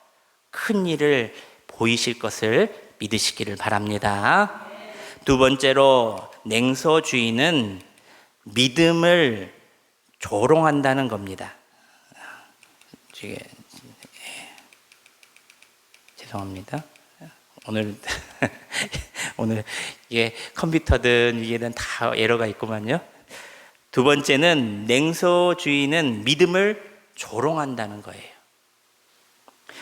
큰 일을 보이실 것을 믿으시기를 바랍니다. 두 번째로, 냉소주의는 믿음을 조롱한다는 겁니다. 죄송합니다. 오늘 이게 컴퓨터든 이게든 다 에러가 있구만요. 두 번째는, 냉소주의는 믿음을 조롱한다는 거예요.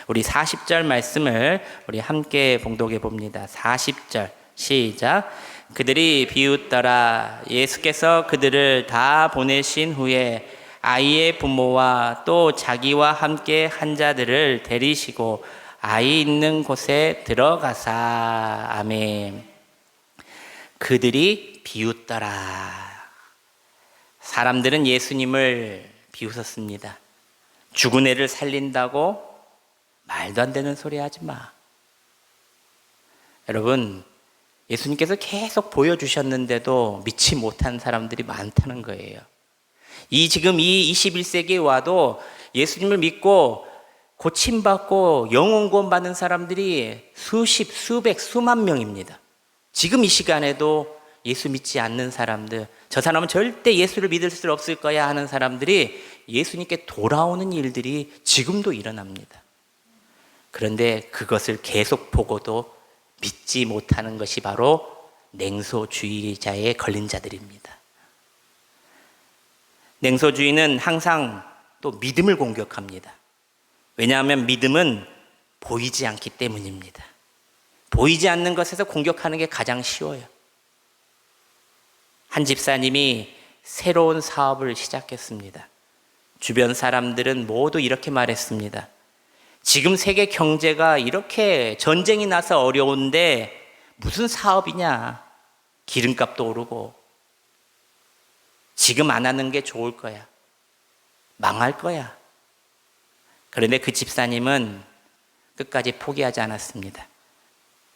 우리 40절 말씀을 우리 함께 봉독해 봅니다. 40절 시작. 그들이 비웃더라. 예수께서 그들을 다 보내신 후에 아이의 부모와 또 자기와 함께 한 자들을 데리시고 아이 있는 곳에 들어가사. 아멘. 그들이 비웃더라. 사람들은 예수님을 비웃었습니다. 죽은 애를 살린다고 말도 안 되는 소리 하지 마. 여러분, 예수님께서 계속 보여주셨는데도 믿지 못한 사람들이 많다는 거예요. 지금 이 21세기에 와도 예수님을 믿고 고침받고 영혼 구원 받는 사람들이 수십, 수백, 수만 명입니다. 지금 이 시간에도 예수 믿지 않는 사람들, 저 사람은 절대 예수를 믿을 수 없을 거야 하는 사람들이 예수님께 돌아오는 일들이 지금도 일어납니다. 그런데 그것을 계속 보고도 믿지 못하는 것이 바로 냉소주의자에 걸린 자들입니다. 냉소주의는 항상 또 믿음을 공격합니다. 왜냐하면 믿음은 보이지 않기 때문입니다. 보이지 않는 것에서 공격하는 게 가장 쉬워요. 한 집사님이 새로운 사업을 시작했습니다. 주변 사람들은 모두 이렇게 말했습니다. 지금 세계 경제가 이렇게 전쟁이 나서 어려운데 무슨 사업이냐. 기름값도 오르고. 지금 안 하는 게 좋을 거야. 망할 거야. 그런데 그 집사님은 끝까지 포기하지 않았습니다.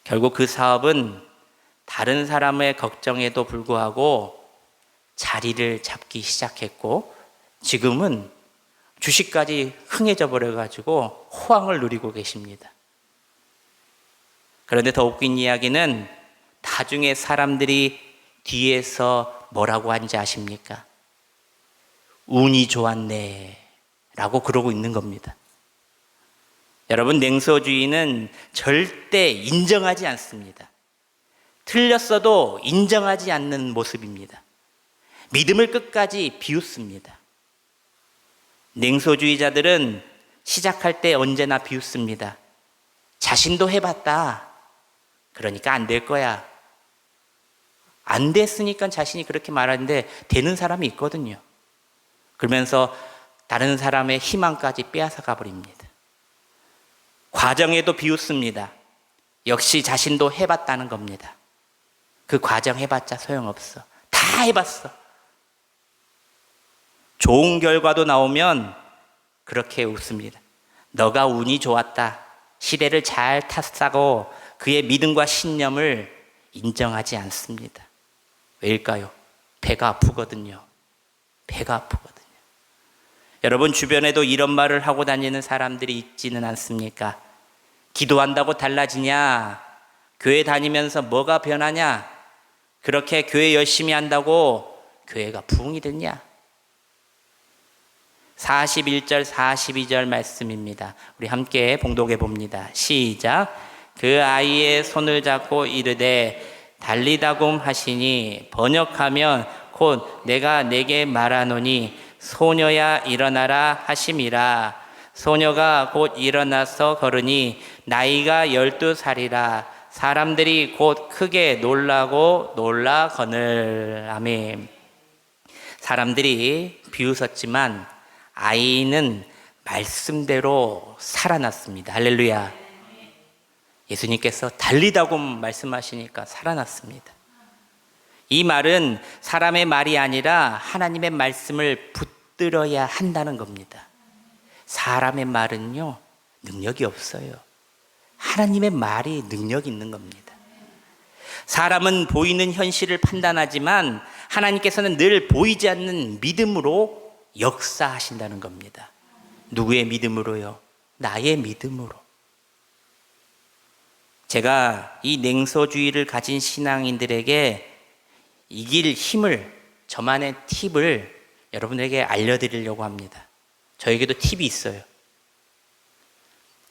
결국 그 사업은 다른 사람의 걱정에도 불구하고 자리를 잡기 시작했고, 지금은 주식까지 흥해져 버려가지고 호황을 누리고 계십니다. 그런데 더 웃긴 이야기는 나중에 사람들이 뒤에서 뭐라고 하는지 아십니까? 운이 좋았네 라고 그러고 있는 겁니다. 여러분, 냉소주의는 절대 인정하지 않습니다. 틀렸어도 인정하지 않는 모습입니다. 믿음을 끝까지 비웃습니다. 냉소주의자들은 시작할 때 언제나 비웃습니다. 자신도 해봤다. 그러니까 안 될 거야. 안 됐으니까 자신이 그렇게 말하는데 되는 사람이 있거든요. 그러면서 다른 사람의 희망까지 빼앗아 가버립니다. 과정에도 비웃습니다. 역시 자신도 해봤다는 겁니다. 그 과정 해봤자 소용없어. 다 해봤어. 좋은 결과도 나오면 그렇게 웃습니다. 너가 운이 좋았다. 시대를 잘 탔다고 그의 믿음과 신념을 인정하지 않습니다. 왜일까요? 배가 아프거든요. 배가 아프거든요. 여러분, 주변에도 이런 말을 하고 다니는 사람들이 있지는 않습니까? 기도한다고 달라지냐? 교회 다니면서 뭐가 변하냐? 그렇게 교회 열심히 한다고 교회가 부흥이 됐냐? 41절 42절 말씀입니다. 우리 함께 봉독해 봅니다. 시작. 그 아이의 손을 잡고 이르되 달리다굼 하시니 번역하면 곧 내가 내게 말하노니 소녀야 일어나라 하심이라. 소녀가 곧 일어나서 걸으니 나이가 12살이라. 사람들이 곧 크게 놀라고 놀라거늘. 아멘. 사람들이 비웃었지만 아이는 말씀대로 살아났습니다. 할렐루야. 예수님께서 달리다고 말씀하시니까 살아났습니다. 이 말은 사람의 말이 아니라 하나님의 말씀을 붙들어야 한다는 겁니다. 사람의 말은요, 능력이 없어요. 하나님의 말이 능력이 있는 겁니다. 사람은 보이는 현실을 판단하지만 하나님께서는 늘 보이지 않는 믿음으로 역사하신다는 겁니다. 누구의 믿음으로요? 나의 믿음으로. 제가 이 냉소주의를 가진 신앙인들에게 이길 힘을, 저만의 팁을 여러분에게 알려드리려고 합니다. 저에게도 팁이 있어요.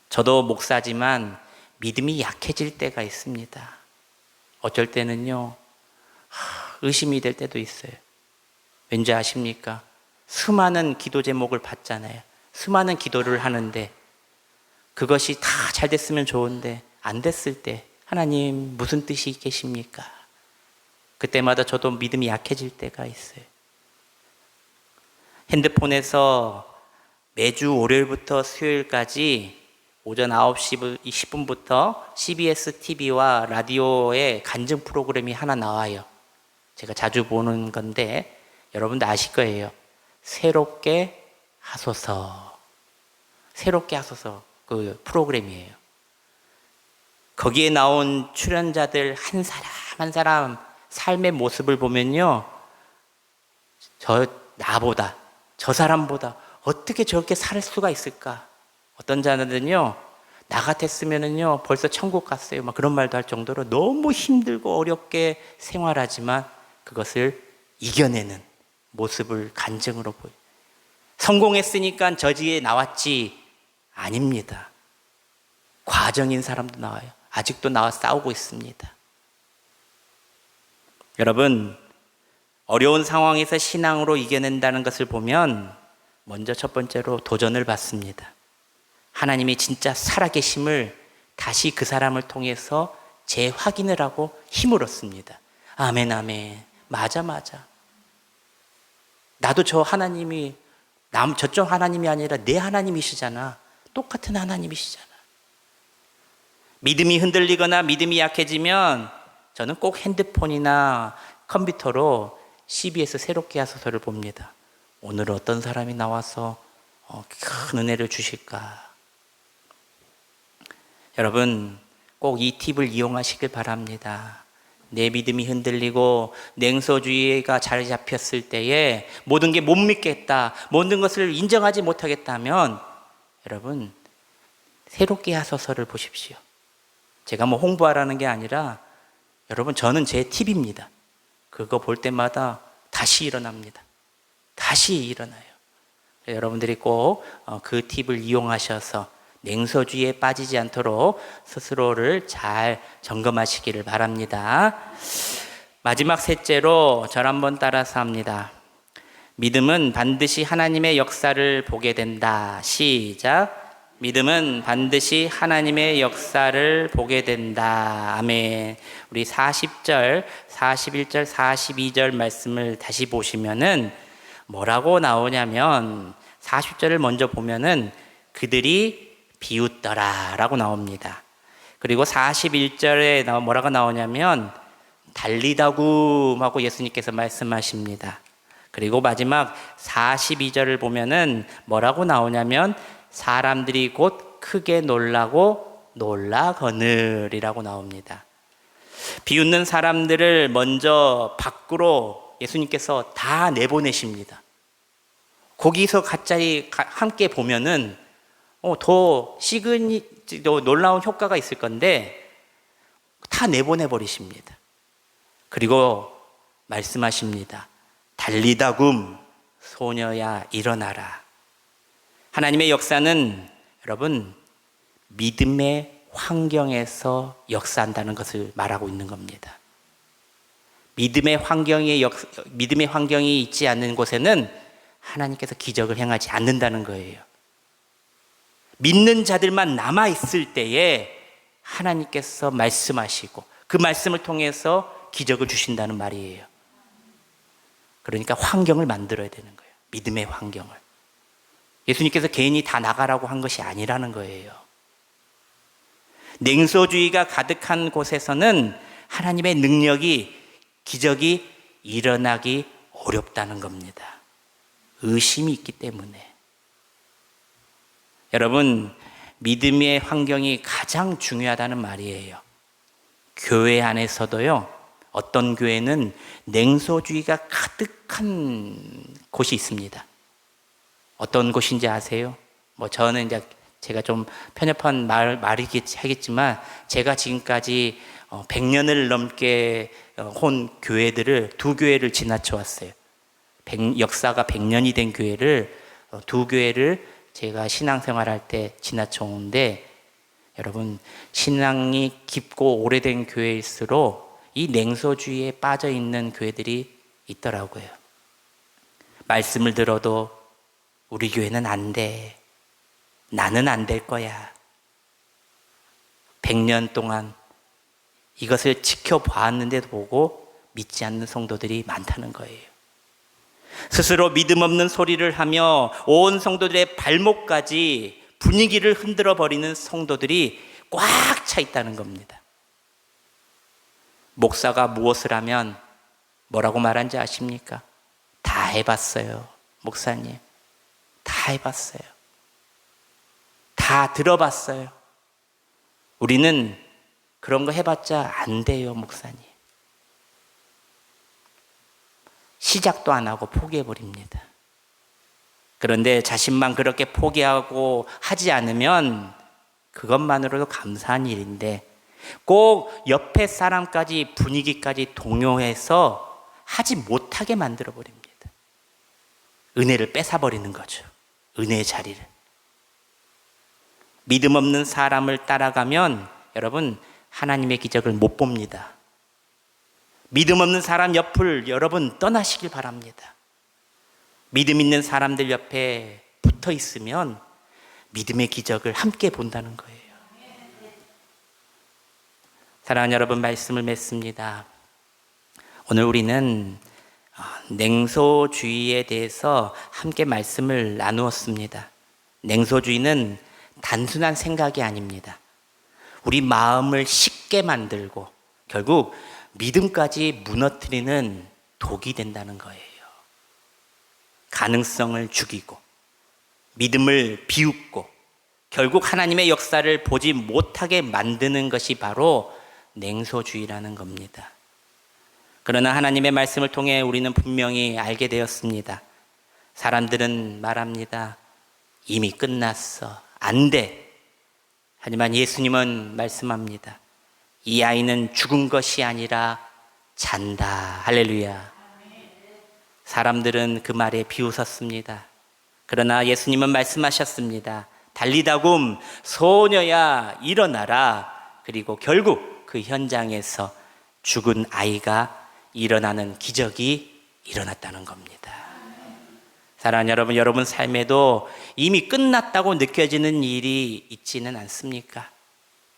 저도 목사지만 믿음이 약해질 때가 있습니다. 어쩔 때는요, 의심이 될 때도 있어요. 왠지 아십니까? 수많은 기도 제목을 받잖아요. 수많은 기도를 하는데 그것이 다 잘 됐으면 좋은데 안 됐을 때 하나님 무슨 뜻이 계십니까? 그때마다 저도 믿음이 약해질 때가 있어요. 핸드폰에서 매주 월요일부터 수요일까지 오전 9시 20분부터 CBS TV와 라디오에 간증 프로그램이 하나 나와요. 제가 자주 보는 건데 여러분도 아실 거예요. 새롭게 하소서. 새롭게 하소서 그 프로그램이에요. 거기에 나온 출연자들 한 사람 한 사람 삶의 모습을 보면요, 나보다 저 사람보다 어떻게 저렇게 살 수가 있을까? 어떤 자들은요, 나 같았으면은요 벌써 천국 갔어요, 막 그런 말도 할 정도로 너무 힘들고 어렵게 생활하지만 그것을 이겨내는 모습을 간증으로 보여요. 성공했으니까 저지에 나왔지, 아닙니다. 과정인 사람도 나와요. 아직도 나와 싸우고 있습니다. 여러분, 어려운 상황에서 신앙으로 이겨낸다는 것을 보면 먼저 첫 번째로 도전을 받습니다. 하나님이 진짜 살아계심을 다시 그 사람을 통해서 재확인을 하고 힘을 얻습니다. 아멘, 아멘. 맞아. 나도 저 하나님이 저쪽 하나님이 아니라 내 하나님이시잖아. 똑같은 하나님이시잖아. 믿음이 흔들리거나 믿음이 약해지면 저는 꼭 핸드폰이나 컴퓨터로 CBS 새롭게 하소서를 봅니다. 오늘 어떤 사람이 나와서 큰 은혜를 주실까? 여러분, 꼭 이 팁을 이용하시길 바랍니다. 내 믿음이 흔들리고 냉소주의가 자리 잡혔을 때에 모든 게 못 믿겠다, 모든 것을 인정하지 못하겠다면 여러분, 새롭게 하소서를 보십시오. 제가 뭐 홍보하라는 게 아니라 여러분, 저는 제 팁입니다. 그거 볼 때마다 다시 일어납니다. 다시 일어나요. 여러분들이 꼭 그 팁을 이용하셔서 냉소주의에 빠지지 않도록 스스로를 잘 점검하시기를 바랍니다. 마지막 셋째로 저를 한번 따라서 합니다. 믿음은 반드시 하나님의 역사를 보게 된다. 시작. 믿음은 반드시 하나님의 역사를 보게 된다. 아멘. 우리 40절, 41절, 42절 말씀을 다시 보시면은 뭐라고 나오냐면 40절을 먼저 보면은 그들이 비웃더라 라고 나옵니다. 그리고 41절에 뭐라고 나오냐면 달리다굼 하고 예수님께서 말씀하십니다. 그리고 마지막 42절을 보면은 뭐라고 나오냐면 사람들이 곧 크게 놀라고 놀라거늘이라고 나옵니다. 비웃는 사람들을 먼저 밖으로 예수님께서 다 내보내십니다. 거기서 갑자기 함께 보면은 더 놀라운 효과가 있을 건데, 다 내보내 버리십니다. 그리고 말씀하십니다. 달리다굼 소녀야 일어나라. 하나님의 역사는 여러분 믿음의 환경에서 역사한다는 것을 말하고 있는 겁니다. 믿음의 환경이 있지 않는 곳에는 하나님께서 기적을 행하지 않는다는 거예요. 믿는 자들만 남아있을 때에 하나님께서 말씀하시고 그 말씀을 통해서 기적을 주신다는 말이에요. 그러니까 환경을 만들어야 되는 거예요. 믿음의 환경을. 예수님께서 개인이 다 나가라고 한 것이 아니라는 거예요. 냉소주의가 가득한 곳에서는 하나님의 능력이, 기적이 일어나기 어렵다는 겁니다. 의심이 있기 때문에. 여러분, 믿음의 환경이 가장 중요하다는 말이에요. 교회 안에서도요, 어떤 교회는 냉소주의가 가득한 곳이 있습니다. 어떤 곳인지 아세요? 저는 이제 제가 좀 편협한 말이긴 하겠지만, 제가 지금까지 100년을 넘게 혼 교회들을, 두 교회를 지나쳐 왔어요. 역사가 100년이 된 교회를, 두 교회를 제가 신앙생활할 때 지나쳐 오는데, 여러분, 신앙이 깊고 오래된 교회일수록 이 냉소주의에 빠져 있는 교회들이 있더라고요. 말씀을 들어도 우리 교회는 안 돼. 나는 안 될 거야. 100년 동안 이것을 지켜보았는데도 보고 믿지 않는 성도들이 많다는 거예요. 스스로 믿음 없는 소리를 하며 온 성도들의 발목까지 분위기를 흔들어 버리는 성도들이 꽉 차 있다는 겁니다. 목사가 무엇을 하면 뭐라고 말한지 아십니까? 다 해봤어요, 목사님. 다 해봤어요. 다 들어봤어요. 우리는 그런 거 해봤자 안 돼요, 목사님. 시작도 안 하고 포기해버립니다. 그런데 자신만 그렇게 포기하고 하지 않으면 그것만으로도 감사한 일인데, 꼭 옆에 사람까지, 분위기까지 동요해서 하지 못하게 만들어버립니다. 은혜를 뺏어버리는 거죠. 은혜의 자리를. 믿음 없는 사람을 따라가면 여러분, 하나님의 기적을 못 봅니다. 믿음 없는 사람 옆을 여러분 떠나시길 바랍니다. 믿음 있는 사람들 옆에 붙어 있으면 믿음의 기적을 함께 본다는 거예요. 사랑하는 여러분, 말씀을 맺습니다. 오늘 우리는 냉소주의에 대해서 함께 말씀을 나누었습니다. 냉소주의는 단순한 생각이 아닙니다. 우리 마음을 쉽게 만들고 결국 믿음까지 무너뜨리는 독이 된다는 거예요. 가능성을 죽이고 믿음을 비웃고 결국 하나님의 역사를 보지 못하게 만드는 것이 바로 냉소주의라는 겁니다. 그러나 하나님의 말씀을 통해 우리는 분명히 알게 되었습니다. 사람들은 말합니다. 이미 끝났어. 안 돼. 하지만 예수님은 말씀합니다. 이 아이는 죽은 것이 아니라 잔다. 할렐루야. 사람들은 그 말에 비웃었습니다. 그러나 예수님은 말씀하셨습니다. 달리다굼 소녀야 일어나라. 그리고 결국 그 현장에서 죽은 아이가 일어나는 기적이 일어났다는 겁니다. 사랑하는 여러분, 여러분 삶에도 이미 끝났다고 느껴지는 일이 있지는 않습니까?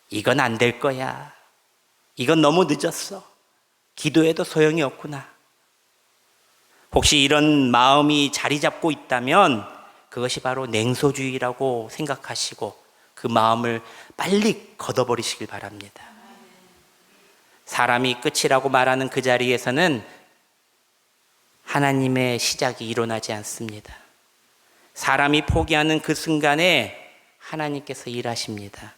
이건 안 될 거야. 이건 너무 늦었어. 기도해도 소용이 없구나. 혹시 이런 마음이 자리 잡고 있다면 그것이 바로 냉소주의라고 생각하시고 그 마음을 빨리 걷어버리시길 바랍니다. 사람이 끝이라고 말하는 그 자리에서는 하나님의 시작이 일어나지 않습니다. 사람이 포기하는 그 순간에 하나님께서 일하십니다.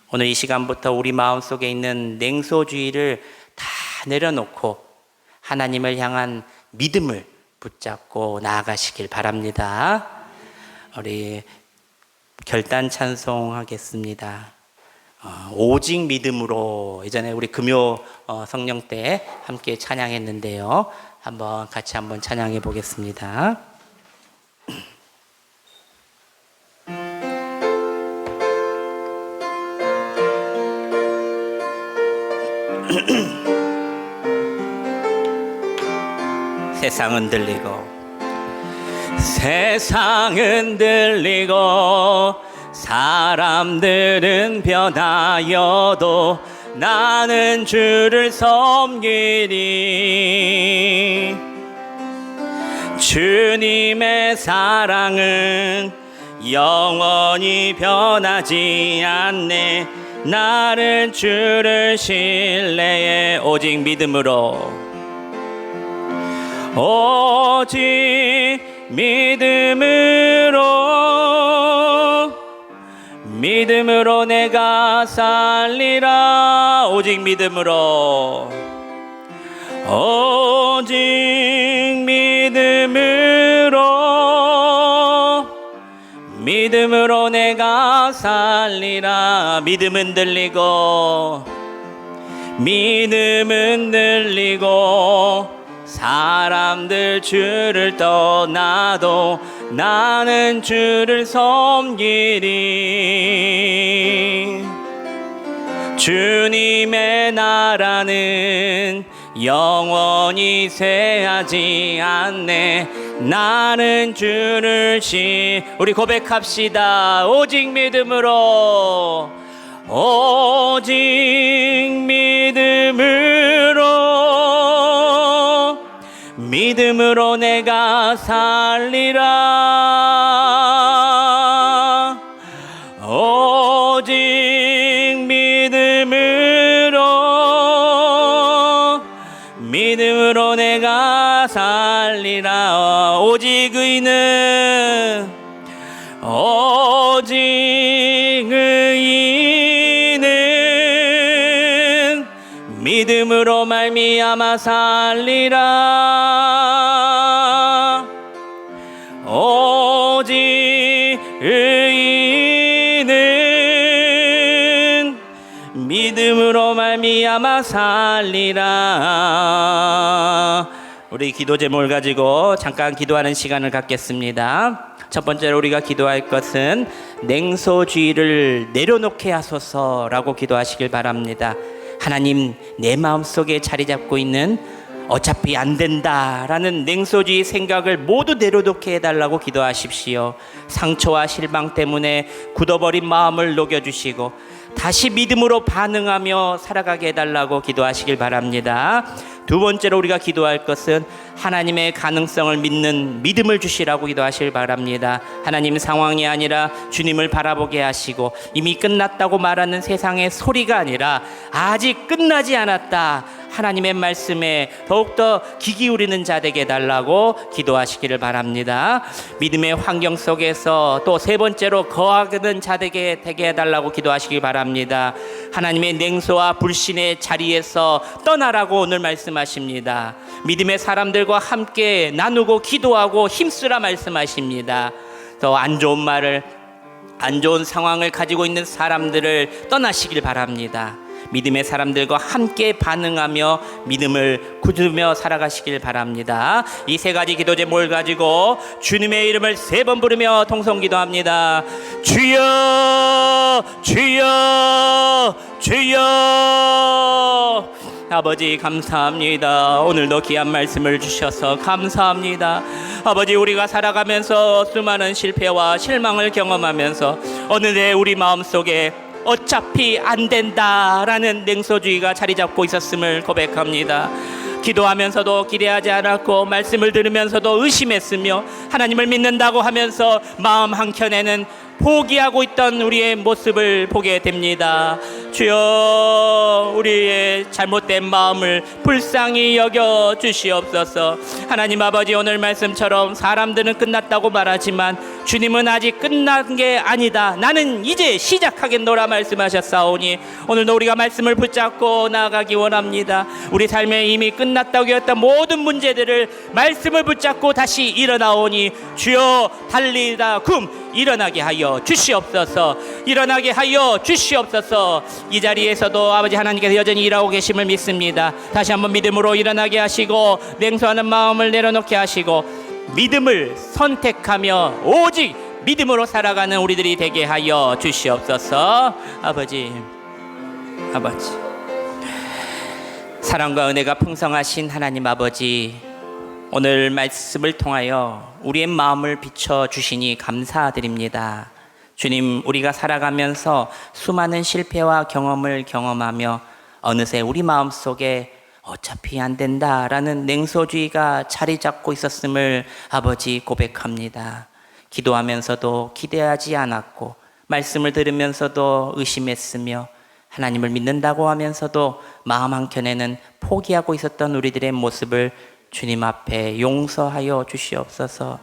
오늘 이 시간부터 우리 마음속에 있는 냉소주의를 다 내려놓고 하나님을 향한 믿음을 붙잡고 나아가시길 바랍니다. 우리 결단 찬송하겠습니다. 오직 믿음으로 예전에 우리 금요 성령 때 함께 찬양했는데요. 같이 한번 찬양해 보겠습니다. 세상은 들리고 사람들은 변하여도 나는 주를 섬기리. 주님의 사랑은 영원히 변하지 않네. 나는 주를 신뢰해 오직 믿음으로 내가 살리라. 오직 믿음으로 내가 살리라. 믿음은 들리고 사람들 주를 떠나도 나는 주를 섬기리. 주님의 나라는 영원히 쇠하지 않네. 나는 주를 우리 고백합시다. 오직 믿음으로 내가 살리라. 오직 믿음으로 내가 살리라. 오직 의인은 믿음으로 말미암아 살리라. 오직 의인은 믿음으로 말미암아 살리라. 우리 기도 제목을 가지고 잠깐 기도하는 시간을 갖겠습니다. 첫 번째로 우리가 기도할 것은 냉소주의를 내려놓게 하소서라고 기도하시길 바랍니다. 하나님, 내 마음속에 자리 잡고 있는 어차피 안 된다라는 냉소주의 생각을 모두 내려놓게 해달라고 기도하십시오. 상처와 실망 때문에 굳어버린 마음을 녹여주시고 다시 믿음으로 반응하며 살아가게 해달라고 기도하시길 바랍니다. 두 번째로 우리가 기도할 것은 하나님의 가능성을 믿는 믿음을 주시라고 기도하시길 바랍니다. 하나님, 상황이 아니라 주님을 바라보게 하시고 이미 끝났다고 말하는 세상의 소리가 아니라 아직 끝나지 않았다, 하나님의 말씀에 더욱더 귀 기울이는 자 되게 해달라고 기도하시기를 바랍니다. 믿음의 환경 속에서 또 세 번째로 거하는 자 되게 해달라고 기도하시기 바랍니다. 하나님의 냉소와 불신의 자리에서 떠나라고 오늘 말씀하십니다. 믿음의 사람들과 함께 나누고 기도하고 힘쓰라 말씀하십니다. 더 안 좋은 말을, 안 좋은 상황을 가지고 있는 사람들을 떠나시길 바랍니다. 믿음의 사람들과 함께 반응하며 믿음을 굳으며 살아가시길 바랍니다. 이 세 가지 기도 제목을 가지고 주님의 이름을 3번 부르며 통성 기도합니다. 주여, 주여, 주여. 아버지, 감사합니다. 오늘도 귀한 말씀을 주셔서 감사합니다. 아버지, 우리가 살아가면서 수많은 실패와 실망을 경험하면서 오늘의 우리 마음속에 어차피 안 된다라는 냉소주의가 자리 잡고 있었음을 고백합니다. 기도하면서도 기대하지 않았고 말씀을 들으면서도 의심했으며 하나님을 믿는다고 하면서 마음 한켠에는 포기하고 있던 우리의 모습을 보게 됩니다. 주여, 우리의 잘못된 마음을 불쌍히 여겨 주시옵소서. 하나님 아버지, 오늘 말씀처럼 사람들은 끝났다고 말하지만 주님은 아직 끝난 게 아니다, 나는 이제 시작하겠노라 말씀하셨사오니 오늘도 우리가 말씀을 붙잡고 나아가기 원합니다. 우리 삶에 이미 끝났다고 했던 모든 문제들을 말씀을 붙잡고 다시 일어나오니 주여, 달리다 굼 일어나게 하여 주시옵소서. 일어나게 하여 주시옵소서. 이 자리에서도 아버지 하나님께서 여전히 일하고 계심을 믿습니다. 다시 한번 믿음으로 일어나게 하시고 냉소하는 마음을 내려놓게 하시고 믿음을 선택하며 오직 믿음으로 살아가는 우리들이 되게 하여 주시옵소서. 아버지 사랑과 은혜가 풍성하신 하나님 아버지, 오늘 말씀을 통하여 우리의 마음을 비춰주시니 감사드립니다. 주님, 우리가 살아가면서 수많은 실패와 경험을 경험하며 어느새 우리 마음속에 어차피 안 된다라는 냉소주의가 자리 잡고 있었음을 아버지 고백합니다. 기도하면서도 기대하지 않았고 말씀을 들으면서도 의심했으며 하나님을 믿는다고 하면서도 마음 한켠에는 포기하고 있었던 우리들의 모습을 주님 앞에 용서하여 주시옵소서.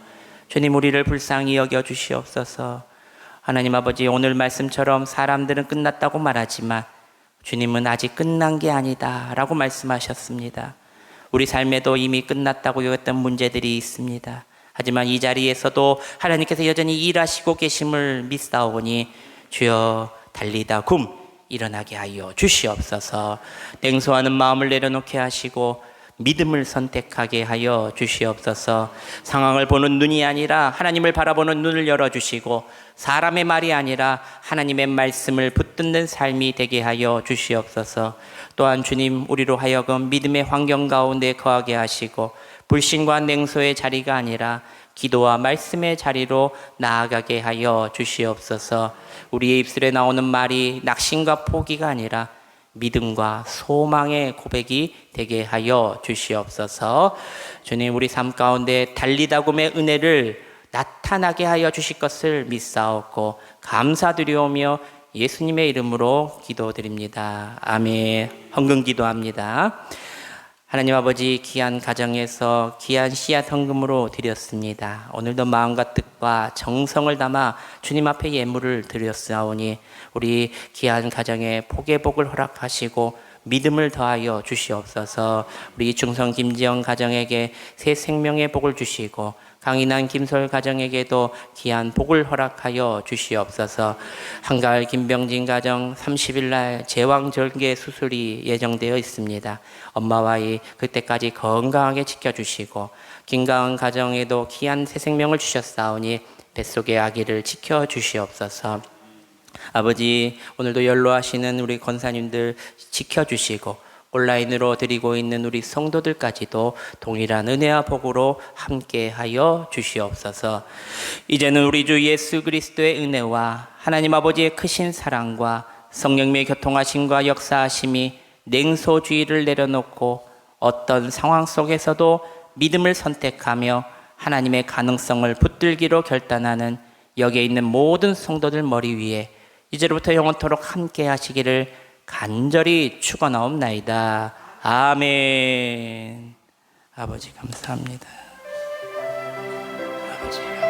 주님, 우리를 불쌍히 여겨 주시옵소서. 하나님 아버지, 오늘 말씀처럼 사람들은 끝났다고 말하지만 주님은 아직 끝난 게 아니다 라고 말씀하셨습니다. 우리 삶에도 이미 끝났다고 여겼던 문제들이 있습니다. 하지만 이 자리에서도 하나님께서 여전히 일하시고 계심을 믿사오니 주여 달리다 굼 일어나게 하여 주시옵소서. 냉소하는 마음을 내려놓게 하시고 믿음을 선택하게 하여 주시옵소서. 상황을 보는 눈이 아니라 하나님을 바라보는 눈을 열어주시고 사람의 말이 아니라 하나님의 말씀을 붙듣는 삶이 되게 하여 주시옵소서. 또한 주님, 우리로 하여금 믿음의 환경 가운데 거하게 하시고 불신과 냉소의 자리가 아니라 기도와 말씀의 자리로 나아가게 하여 주시옵소서. 우리의 입술에 나오는 말이 낙심과 포기가 아니라 믿음과 소망의 고백이 되게 하여 주시옵소서. 주님, 우리 삶 가운데 달리다굼의 은혜를 나타나게 하여 주실 것을 믿사옵고 감사드리오며 예수님의 이름으로 기도드립니다. 아멘. 헌금 기도합니다. 하나님 아버지, 귀한 가정에서 귀한 씨앗 헌금으로 드렸습니다. 오늘도 마음과 뜻과 정성을 담아 주님 앞에 예물을 드렸사오니 우리 귀한 가정에 복의 복을 허락하시고 믿음을 더하여 주시옵소서. 우리 중성 김지영 가정에게 새 생명의 복을 주시고 강인한 김솔 가정에게도 귀한 복을 허락하여 주시옵소서. 한가을 김병진 가정 30일 날 제왕절개 수술이 예정되어 있습니다. 엄마와의 그때까지 건강하게 지켜주시고 김가은 가정에도 귀한 새 생명을 주셨사오니 뱃속의 아기를 지켜주시옵소서. 아버지, 오늘도 연로하시는 우리 권사님들 지켜주시고 온라인으로 드리고 있는 우리 성도들까지도 동일한 은혜와 복으로 함께하여 주시옵소서. 이제는 우리 주 예수 그리스도의 은혜와 하나님 아버지의 크신 사랑과 성령님의 교통하심과 역사하심이 냉소주의를 내려놓고 어떤 상황 속에서도 믿음을 선택하며 하나님의 가능성을 붙들기로 결단하는 여기에 있는 모든 성도들 머리 위에 이제로부터 영원토록 함께 하시기를 간절히 축원하옵나이다. 아멘. 아버지 감사합니다. 아버지